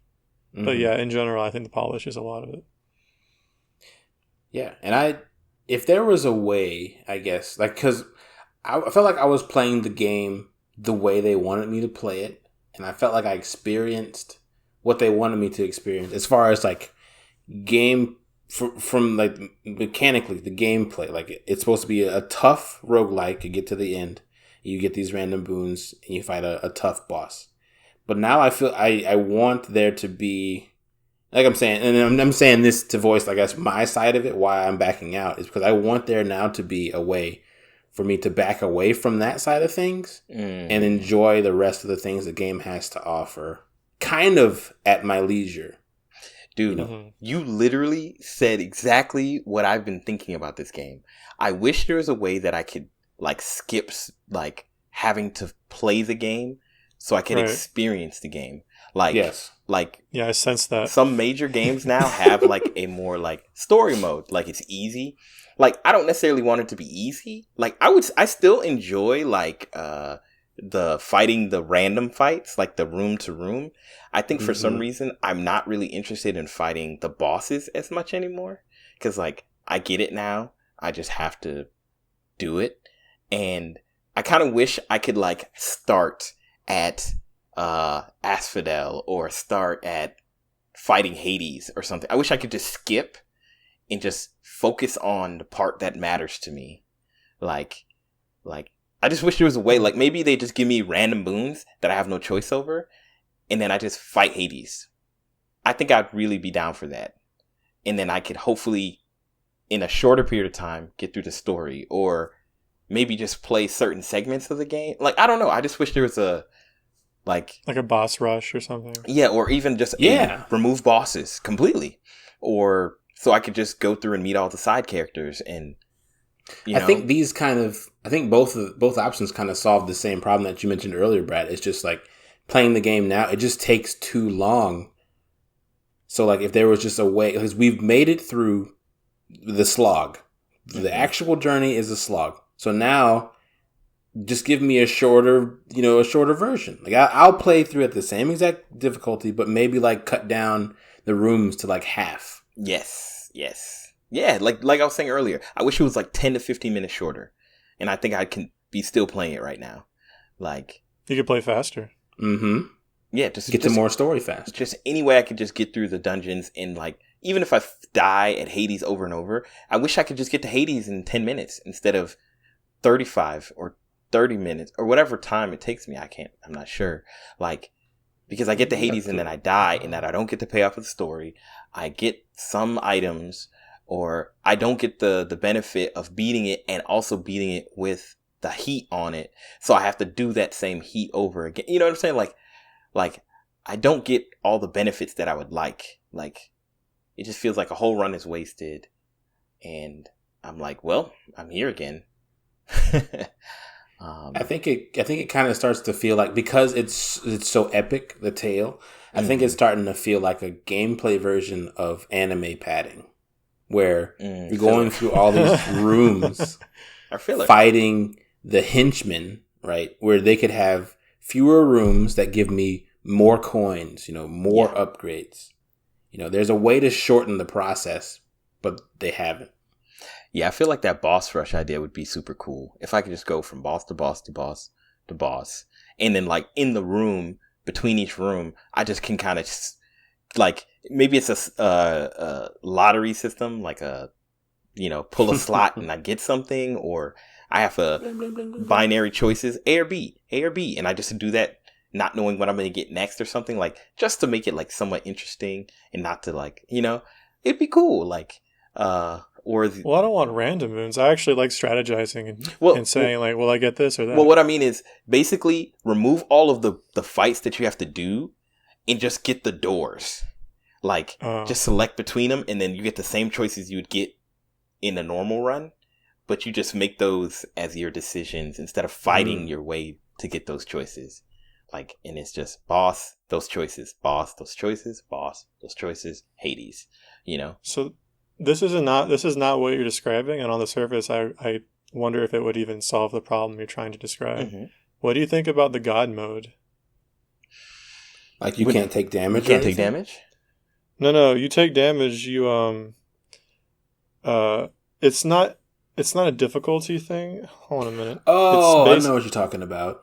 But yeah, in general, I think the polish is a lot of it. Yeah, and if there was a way, I guess, like, because I felt like I was playing the game the way they wanted me to play it, and I felt like I experienced what they wanted me to experience as far as like game from like mechanically the gameplay. Like, it's supposed to be a tough roguelike. You get to the end, you get these random boons, and you fight a tough boss. But now I feel I want there to be, like I'm saying, and I'm saying this to voice, I guess, my side of it, why I'm backing out, is because I want there now to be a way for me to back away from that side of things and enjoy the rest of the things the game has to offer, kind of at my leisure. Dude, you literally said exactly what I've been thinking about this game. I wish there was a way that I could like skip like having to play the game so I could experience the game. Like, yes. Like, yeah, I sense that some major games now have like a more like story mode. Like, it's easy. Like, I don't necessarily want it to be easy. Like, I still enjoy like the fighting the random fights, like the room to room. I think for some reason I'm not really interested in fighting the bosses as much anymore, because like I get it now. I just have to do it, and I kind of wish I could like start at Asphodel or start at fighting Hades or something. I wish I could just skip and just focus on the part that matters to me. Like I just wish there was a way, like maybe they just give me random boons that I have no choice over, and then I just fight Hades. I think I'd really be down for that. And then I could hopefully, in a shorter period of time, get through the story, or maybe just play certain segments of the game. Like, I don't know. I just wish there was a, like a boss rush or something. Yeah, or even just remove bosses completely. or so I could just go through and meet all the side characters and I think both options kind of solve the same problem that you mentioned earlier, Brad. It's just like playing the game now, it just takes too long. So like if there was just a way, because we've made it through the slog. The actual journey is a slog. So now just give me a shorter version. Like I'll play through at the same exact difficulty, but maybe like cut down the rooms to like half. Yes. Yeah, like I was saying earlier, I wish it was like 10 to 15 minutes shorter. And I think I can be still playing it right now. Like you could play faster. Mm-hmm. Yeah, just to more story fast. Just any way I could just get through the dungeons, and like even if I die at Hades over and over, I wish I could just get to Hades in 10 minutes instead of 35 or 30 minutes or whatever time it takes me. I'm not sure. Like, because I get to Hades and then I die, and that I don't get to pay off of the story. I get some items, or I don't get the benefit of beating it and also beating it with the heat on it. So I have to do that same heat over again. You know what I'm saying? Like I don't get all the benefits that I would like. Like it just feels like a whole run is wasted. And I'm like, well, I'm here again. I think it kind of starts to feel like, because it's so epic, the tale, I think it's starting to feel like a gameplay version of anime padding, where you're going through all these rooms fighting the henchmen, right? Where they could have fewer rooms that give me more coins, more upgrades. There's a way to shorten the process, but they haven't. Yeah, I feel like that boss rush idea would be super cool. If I could just go from boss to boss to boss to boss. And then like in the room, between each room, I just can kind of like, maybe it's a lottery system, like pull a slot and I get something, or I have binary choices, A or B. And I just do that not knowing what I'm going to get next or something, like just to make it like somewhat interesting and not to like, it'd be cool. Like, well, I don't want random moons. I actually like strategizing and saying like, will I get this or that? Well, what I mean is basically remove all of the fights that you have to do and just get the doors. Like just select between them, and then you get the same choices you would get in a normal run, but you just make those as your decisions instead of fighting your way to get those choices. Like, and it's just boss, those choices, boss, those choices, boss, those choices, Hades, So this is not what you're describing, and on the surface, I wonder if it would even solve the problem you're trying to describe. Mm-hmm. What do you think about the God mode? Like you can't take damage? You can't take damage? No, you take damage, it's not a difficulty thing. Hold on a minute. Oh, I know what you're talking about.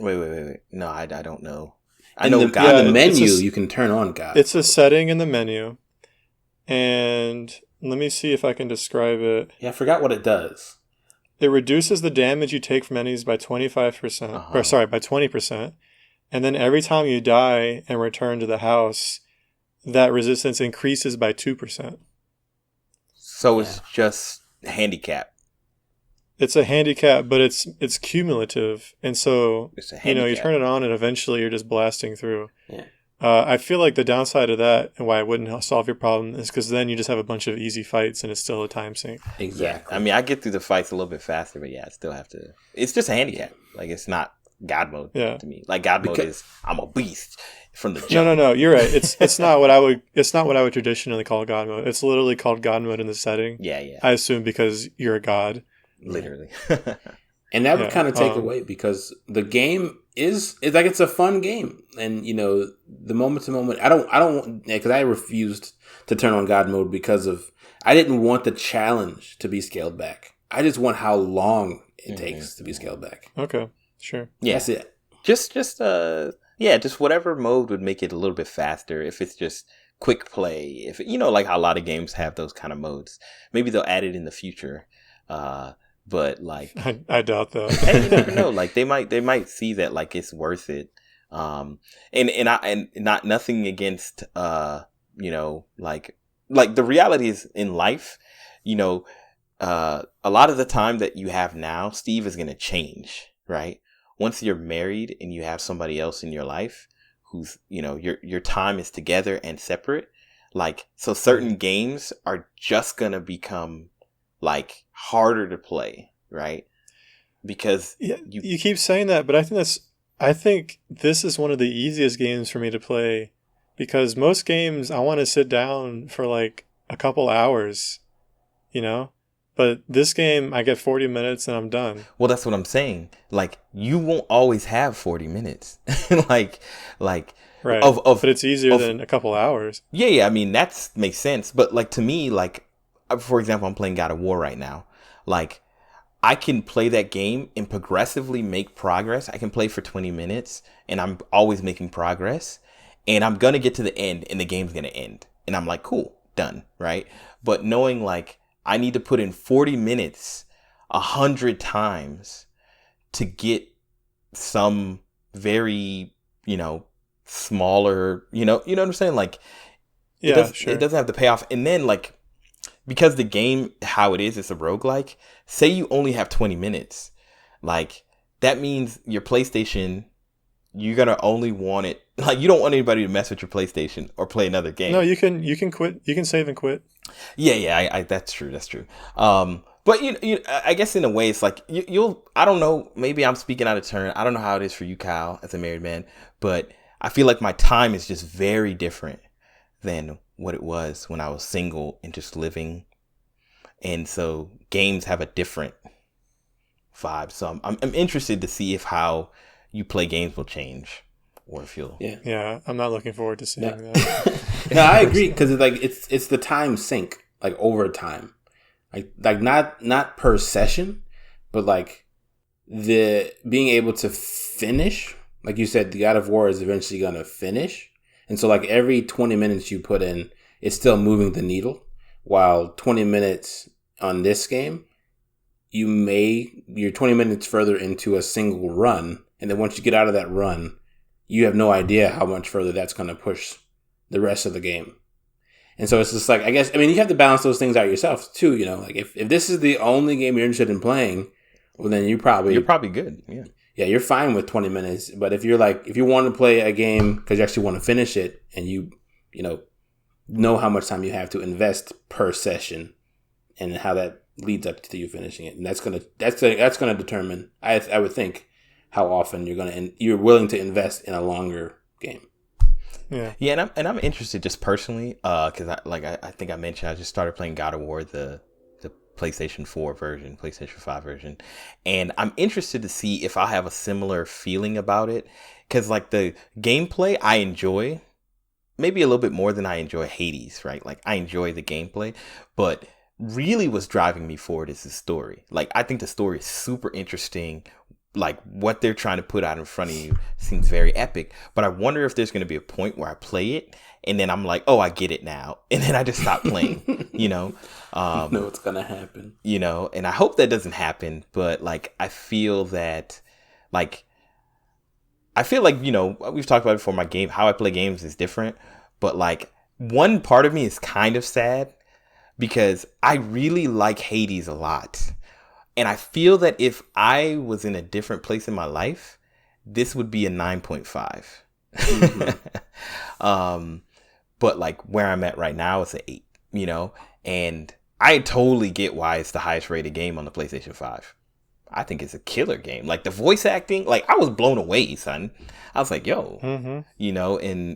Wait. No, I don't know. In the menu, you can turn on God. It's a setting in the menu. And let me see if I can describe it. Yeah, I forgot what it does. It reduces the damage you take from enemies by 25%. By 20%. And then every time you die and return to the house, that resistance increases by 2%. So it's just handicap. It's a handicap, but it's cumulative. And so, you turn it on and eventually you're just blasting through. Yeah. I feel like the downside of that, and why it wouldn't solve your problem, is because then you just have a bunch of easy fights and it's still a time sink. Exactly. Yeah. I mean, I get through the fights a little bit faster, but yeah, I still have to. It's just a handicap. Like, it's not God mode to me. Like, God mode is I'm a beast from the jump. No. You're right. It's not what I would traditionally call God mode. It's literally called God mode in the setting. Yeah. I assume because you're a god. Literally. And that would kind of take away, because the game it's like, it's a fun game. And, the moment to moment, I don't, because I refused to turn on God mode because I didn't want the challenge to be scaled back. I just want how long it takes to be scaled back. Okay, sure. Yeah. That's it. Just whatever mode would make it a little bit faster. If it's just quick play, if like how a lot of games have those kind of modes, maybe they'll add it in the future. But like, I doubt that. And you never know. Like they might see that like it's worth it. And not nothing against like the reality is in life, a lot of the time that you have now, Steve, is gonna change, right? Once you're married and you have somebody else in your life who's your time is together and separate, Like, so certain games are just gonna become like harder to play, right? Because you keep saying that, but I think this is one of the easiest games for me to play because most games I want to sit down for like a couple hours, you know? But this game I get 40 minutes and I'm done. Well, that's what I'm saying. Like, you won't always have 40 minutes. like Right. of but it's easier than a couple hours. Yeah, I mean, that makes sense. But like, to me, like, for example, I'm playing God of War right now. Like, I can play that game and progressively make progress. I can play for 20 minutes and I'm always making progress. And I'm going to get to the end and the game's going to end. And I'm like, cool, done, right? But knowing like I need to put in 40 minutes 100 times to get some very, smaller, you know what I'm saying? Like, it doesn't have the payoff. And then like, because the game, how it is, it's a roguelike. Say you only have 20 minutes. Like, that means your PlayStation, you're going to only want it. Like, you don't want anybody to mess with your PlayStation or play another game. No, you can quit. You can save and quit. Yeah, that's true. But I guess in a way, it's like you'll. I don't know. Maybe I'm speaking out of turn. I don't know how it is for you, Kyle, as a married man. But I feel like my time is just very different than what it was when I was single and just living. And so games have a different vibe. So I'm interested to see if how you play games will change, or if you'll. Yeah. I'm not looking forward to seeing that. No, I agree because it's the time sink like over time, like not per session, but like the being able to finish. Like you said, the God of War is eventually gonna finish. And so like every 20 minutes you put in, it's still moving the needle. While 20 minutes on this game, you're 20 minutes further into a single run. And then once you get out of that run, you have no idea how much further that's going to push the rest of the game. And so it's just like, you have to balance those things out yourself too. Like if this is the only game you're interested in playing, well, then you're probably good. Yeah. Yeah, you're fine with 20 minutes. But if you want to play a game because you actually want to finish it and you know how much time you have to invest per session and how that leads up to you finishing it. And that's going to determine, I would think, how often you're willing to invest in a longer game. Yeah, and I'm interested just personally because I think I mentioned I just started playing God of War, the PlayStation 4 version, PlayStation 5 version. And I'm interested to see if I have a similar feeling about it. Because like the gameplay I enjoy, maybe a little bit more than I enjoy Hades, right? Like I enjoy the gameplay, but really what's driving me forward is the story. Like I think the story is super interesting. Like what they're trying to put out in front of you seems very epic, but I wonder if there's going to be a point where I play it and then I'm like, oh, I get it now. And then I just stop playing, You know what's going to happen. And I hope that doesn't happen. But like, I feel like, we've talked about it before, how I play games is different. But like one part of me is kind of sad because I really like Hades a lot. And I feel that if I was in a different place in my life, this would be a 9.5. Mm-hmm. But like where I'm at right now, it's an 8, and I totally get why it's the highest rated game on the PlayStation 5. I think it's a killer game. Like the voice acting, like I was blown away, son. I was like, yo, and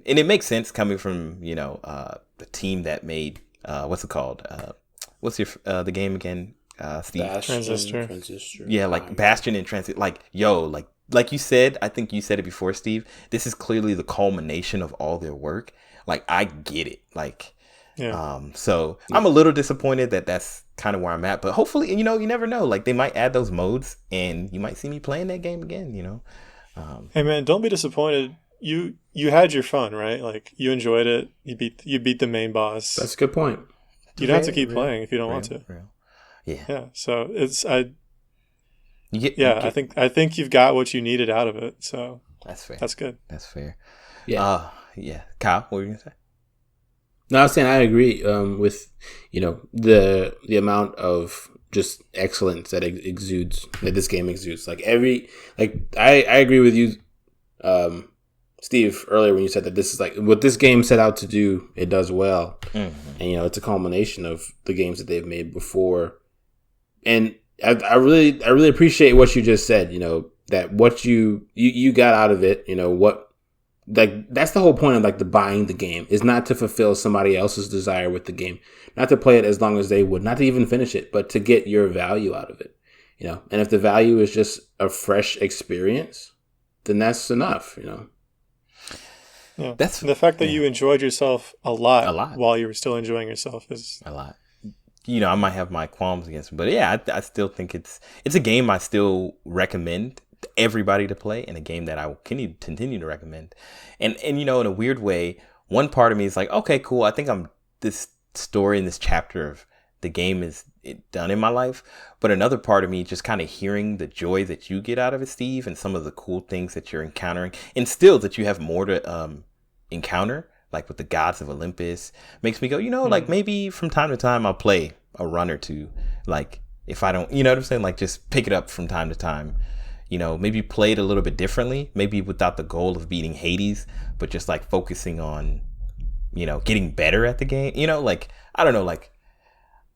it makes sense coming from, the team that made, what's it called? What's the game again? Steve? Transistor. Yeah, like Bastion and Transit. Like, yo, like you said, I think you said it before, Steve. This is clearly the culmination of all their work. Like, I get it. Like, so I'm a little disappointed that that's kind of where I'm at. But hopefully, you never know. Like, they might add those modes, and you might see me playing that game again. Hey man, don't be disappointed. You had your fun, right? Like, you enjoyed it. You beat the main boss. That's a good point. You don't have to keep playing if you don't want to. Yeah. So I think you've got what you needed out of it. So that's fair. That's good. That's fair. Yeah. Kyle, what were you gonna say? No, I was saying I agree with the amount of just excellence that this game exudes. Like I agree with you Steve, earlier when you said that this is like what this game set out to do, it does well. Mm-hmm. And, it's a culmination of the games that they've made before. And I really appreciate what you just said, that what you got out of it, what, like, that's the whole point of like the buying the game is not to fulfill somebody else's desire with the game, not to play it as long as they would, not to even finish it, but to get your value out of it, and if the value is just a fresh experience, then that's enough, Yeah. That's the fact that you enjoyed yourself a lot while you were still enjoying yourself is a lot. I might have my qualms against it, but yeah, I still think it's a game I still recommend everybody to play, and a game that I will continue to recommend. And in a weird way, one part of me is like, okay, cool. I think this story in this chapter of the game is done in my life. But another part of me, just kind of hearing the joy that you get out of it, Steve, and some of the cool things that you're encountering, and still that you have more to encounter, like with the gods of Olympus, makes me go, like maybe from time to time I'll play a run or two. Like if I don't, what I'm saying? Like just pick it up from time to time. Maybe play it a little bit differently, maybe without the goal of beating Hades, but just like focusing on, getting better at the game. Like, I don't know, like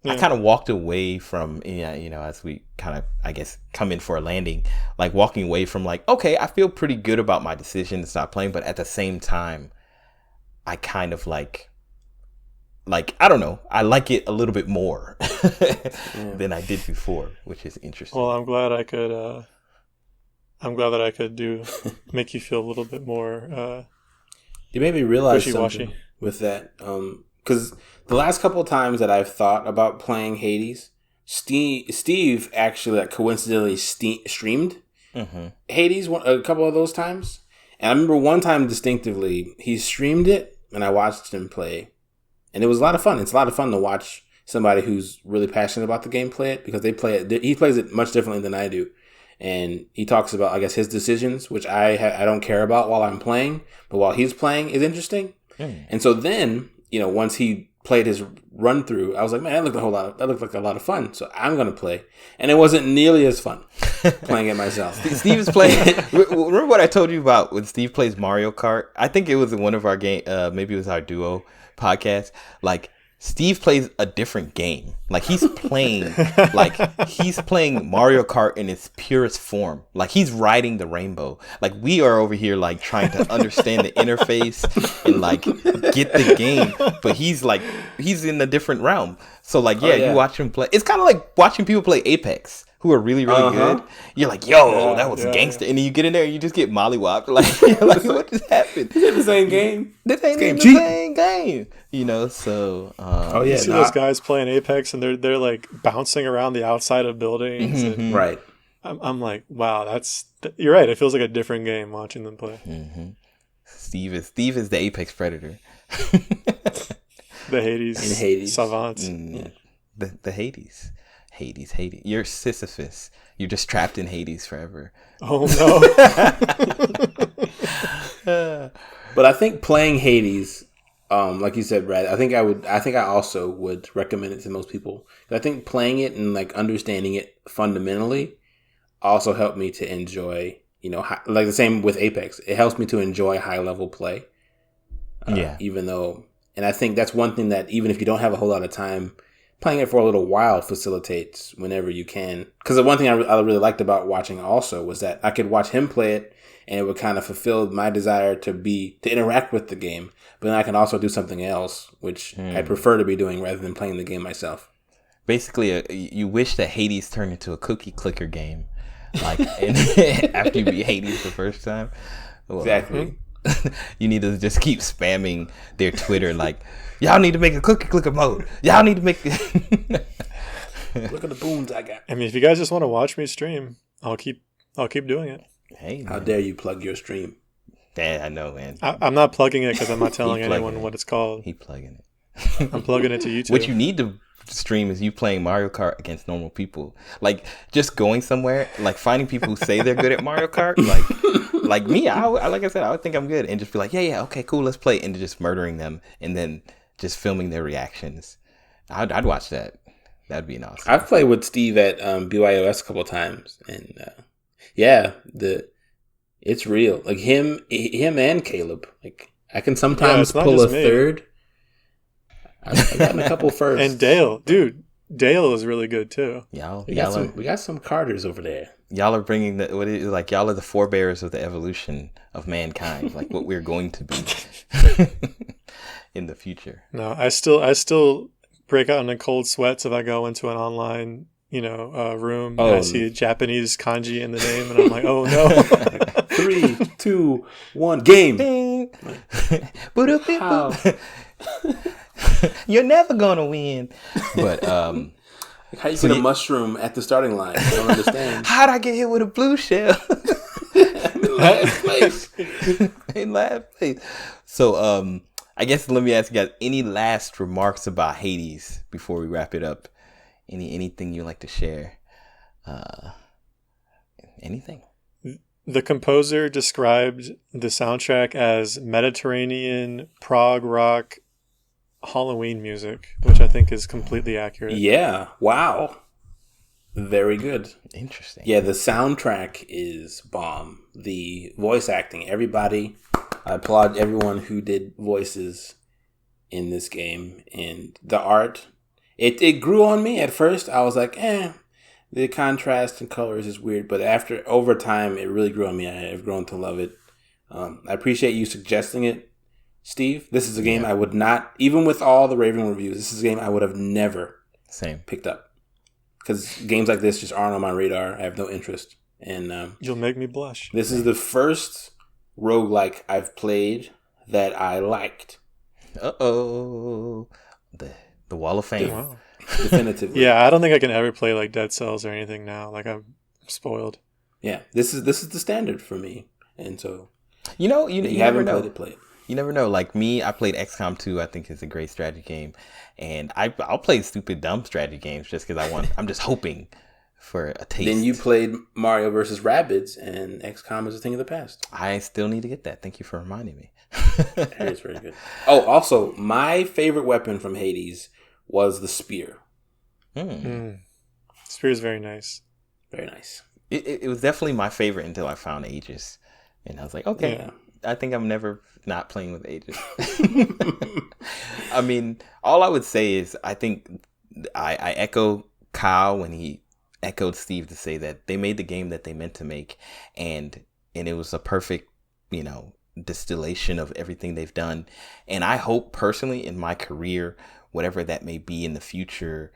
I kind of walked away from, as we kind of, I guess, come in for a landing, like walking away from like, okay, I feel pretty good about my decision to stop playing. But at the same time, I kind of like, I don't know, I like it a little bit more than I did before, which is interesting. Well, I'm glad I could, that I could make you feel a little bit more, you made me realize wishy-washy something with that. Because the last couple of times that I've thought about playing Hades, Steve actually like coincidentally streamed Hades a couple of those times. And I remember one time distinctively, he streamed it and I watched him play. And it was a lot of fun. It's a lot of fun to watch somebody who's really passionate about the game play it, because they play it. He plays it much differently than I do. And he talks about, I guess, his decisions, which I don't care about while I'm playing, but while he's playing is interesting. And so then, once he played his run through, I was like, man, that looked like a lot of fun. So I'm going to play. And it wasn't nearly as fun playing it myself. Steve is playing. Remember what I told you about when Steve plays Mario Kart? I think it was in one of our game, maybe it was our duo podcast. Like, Steve plays a different game. Like he's playing Mario Kart in its purest form. Like he's riding the rainbow. Like we are over here like trying to understand the interface and like get the game. But he's in a different realm. So like you watch him play. It's kind of like watching people play Apex, who are really, really good. You're like, yo, that was gangster. And then you get in there and you just get mollywopped. Like, you're like, what just happened? This ain't the same game. This ain't even the same game. So. You see those guys playing Apex and they're like bouncing around the outside of buildings. And right. I'm like, wow, you're right. It feels like a different game watching them play. Mm-hmm. Steve is the Apex Predator. The Hades savants. The Hades. Hades. You're Sisyphus. You're just trapped in Hades forever. Oh no. But I think playing Hades, like you said, Brad, I think I also would recommend it to most people. I think playing it and like understanding it fundamentally also helped me to enjoy, like the same with Apex. It helps me to enjoy high level play. Even though, and I think that's one thing that even if you don't have a whole lot of time, playing it for a little while facilitates whenever you can. Because the one thing I really liked about watching also was that I could watch him play it, and it would kind of fulfill my desire to interact with the game. But then I can also do something else, which I prefer to be doing rather than playing the game myself. Basically, you wish that Hades turned into a cookie clicker game, like after you beat Hades the first time. Well, exactly. You need to just keep spamming their Twitter like, y'all need to make a cookie clicker mode. Y'all need to make Look at the boons I got. I mean, if you guys just want to watch me stream, I'll keep doing it. Hey, how dare you plug your stream? Yeah, I know, man. I'm not plugging it because I'm not telling anyone what it's called. He plugging it. I'm plugging it to YouTube. What you need to stream is you playing Mario Kart against normal people. Like just going somewhere, like finding people who say they're good at Mario Kart, like me. I like I said, I would think I'm good, and just be like, yeah, okay, cool, let's play, and just murdering them, and then just filming their reactions. I'd watch that. That'd be awesome. I've played with Steve at BYOS a couple of times, and It's real. Like him and Caleb. Like I can sometimes it's not pull a just me. third. I've gotten a couple firsts. And Dale, dude, Dale is really good too. We got some Carters over there. Y'all are bringing y'all are the forebearers of the evolution of mankind, like what we're going to be in the future. No, I still break out into cold sweats if I go into an online, room and I see a Japanese kanji in the name, and I'm like, oh no. 3, 2, 1, game. Ding. How? You're never gonna win. But How you get a mushroom at the starting line? I don't understand. How'd I get hit with a blue shell? In last place. In last place. So I guess let me ask you guys, any last remarks about Hades before we wrap it up? Anything you'd like to share? Anything? The composer described the soundtrack as Mediterranean prog rock Halloween music, which I think is completely accurate. Yeah. Wow. Very good. Interesting. Yeah, the soundtrack is bomb. The voice acting, everybody. I applaud everyone who did voices in this game. And the art, it grew on me at first. I was like, the contrast and colors is weird. But over time, it really grew on me. I've grown to love it. I appreciate you suggesting it, Steve. This is a game I would not, even with all the raving reviews, this is a game I would have never picked up. Because games like this just aren't on my radar. I have no interest. And you'll make me blush. This is the first roguelike I've played that I liked. Uh-oh. The Wall of Fame. Wow. Definitively. Yeah, I don't think I can ever play like Dead Cells or anything now. Like, I'm spoiled. Yeah, this is the standard for me. And so you haven't never know. Play it. You never know. Like me, I played XCOM 2. I think it's a great strategy game, and I'll play stupid, dumb strategy games just because I'm just hoping for a taste. Then you played Mario vs. Rabbids, and XCOM is a thing of the past. I still need to get that. Thank you for reminding me. That is very good. Oh, also, my favorite weapon from Hades was the spear. Spear is very nice. Very nice. It was definitely my favorite until I found Aegis, and I was like, okay. Yeah. I think I'm never not playing with Aegis. I mean, all I would say is I think I echo Kyle when he echoed Steve to say that they made the game that they meant to make, and it was a perfect, distillation of everything they've done. And I hope personally in my career, whatever that may be in the future,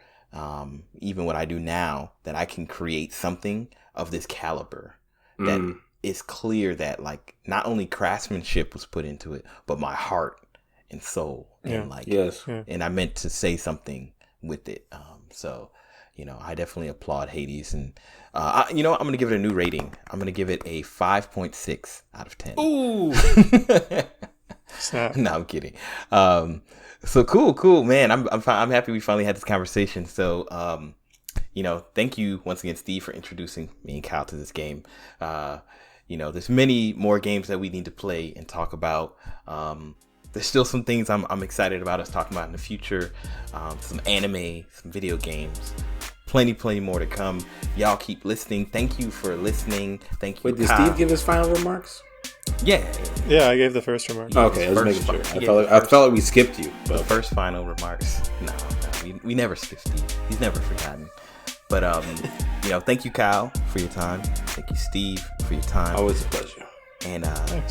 even what I do now, that I can create something of this caliber that it's clear that like not only craftsmanship was put into it, but my heart and soul, and and I meant to say something with it. So I definitely applaud Hades, and I'm gonna give it a new rating. I'm gonna give it a 5.6 out of 10. Ooh. Snap. No, I'm kidding. So cool, man. I'm happy we finally had this conversation. So thank you once again, Steve, for introducing me and Kyle to this game. There's many more games that we need to play and talk about. There's still some things I'm excited about us talking about in the future. Some anime, some video games. Plenty more to come. Y'all keep listening. Thank you for listening. Thank you. Wait, did Steve give his final remarks? Yeah, I gave the first remark. Okay, I was making sure. I felt like we skipped you. The first final remarks. No, we never skip Steve. He's never forgotten. But thank you, Kyle, for your time. Thank you, Steve, for your time. Always a pleasure. And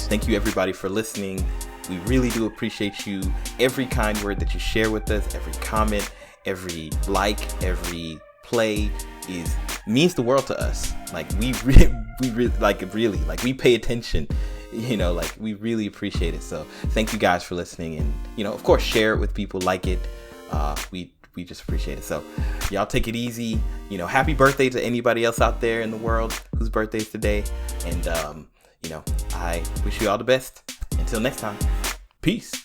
thank you, everybody, for listening. We really do appreciate you. Every kind word that you share with us, every comment, every like, every play means the world to us. Like we pay attention. We really appreciate it. So thank you guys for listening, and of course, share it with people, like it. We just appreciate it. So y'all take it easy. Happy birthday to anybody else out there in the world whose birthday is today. And I wish you all the best. Until next time, peace.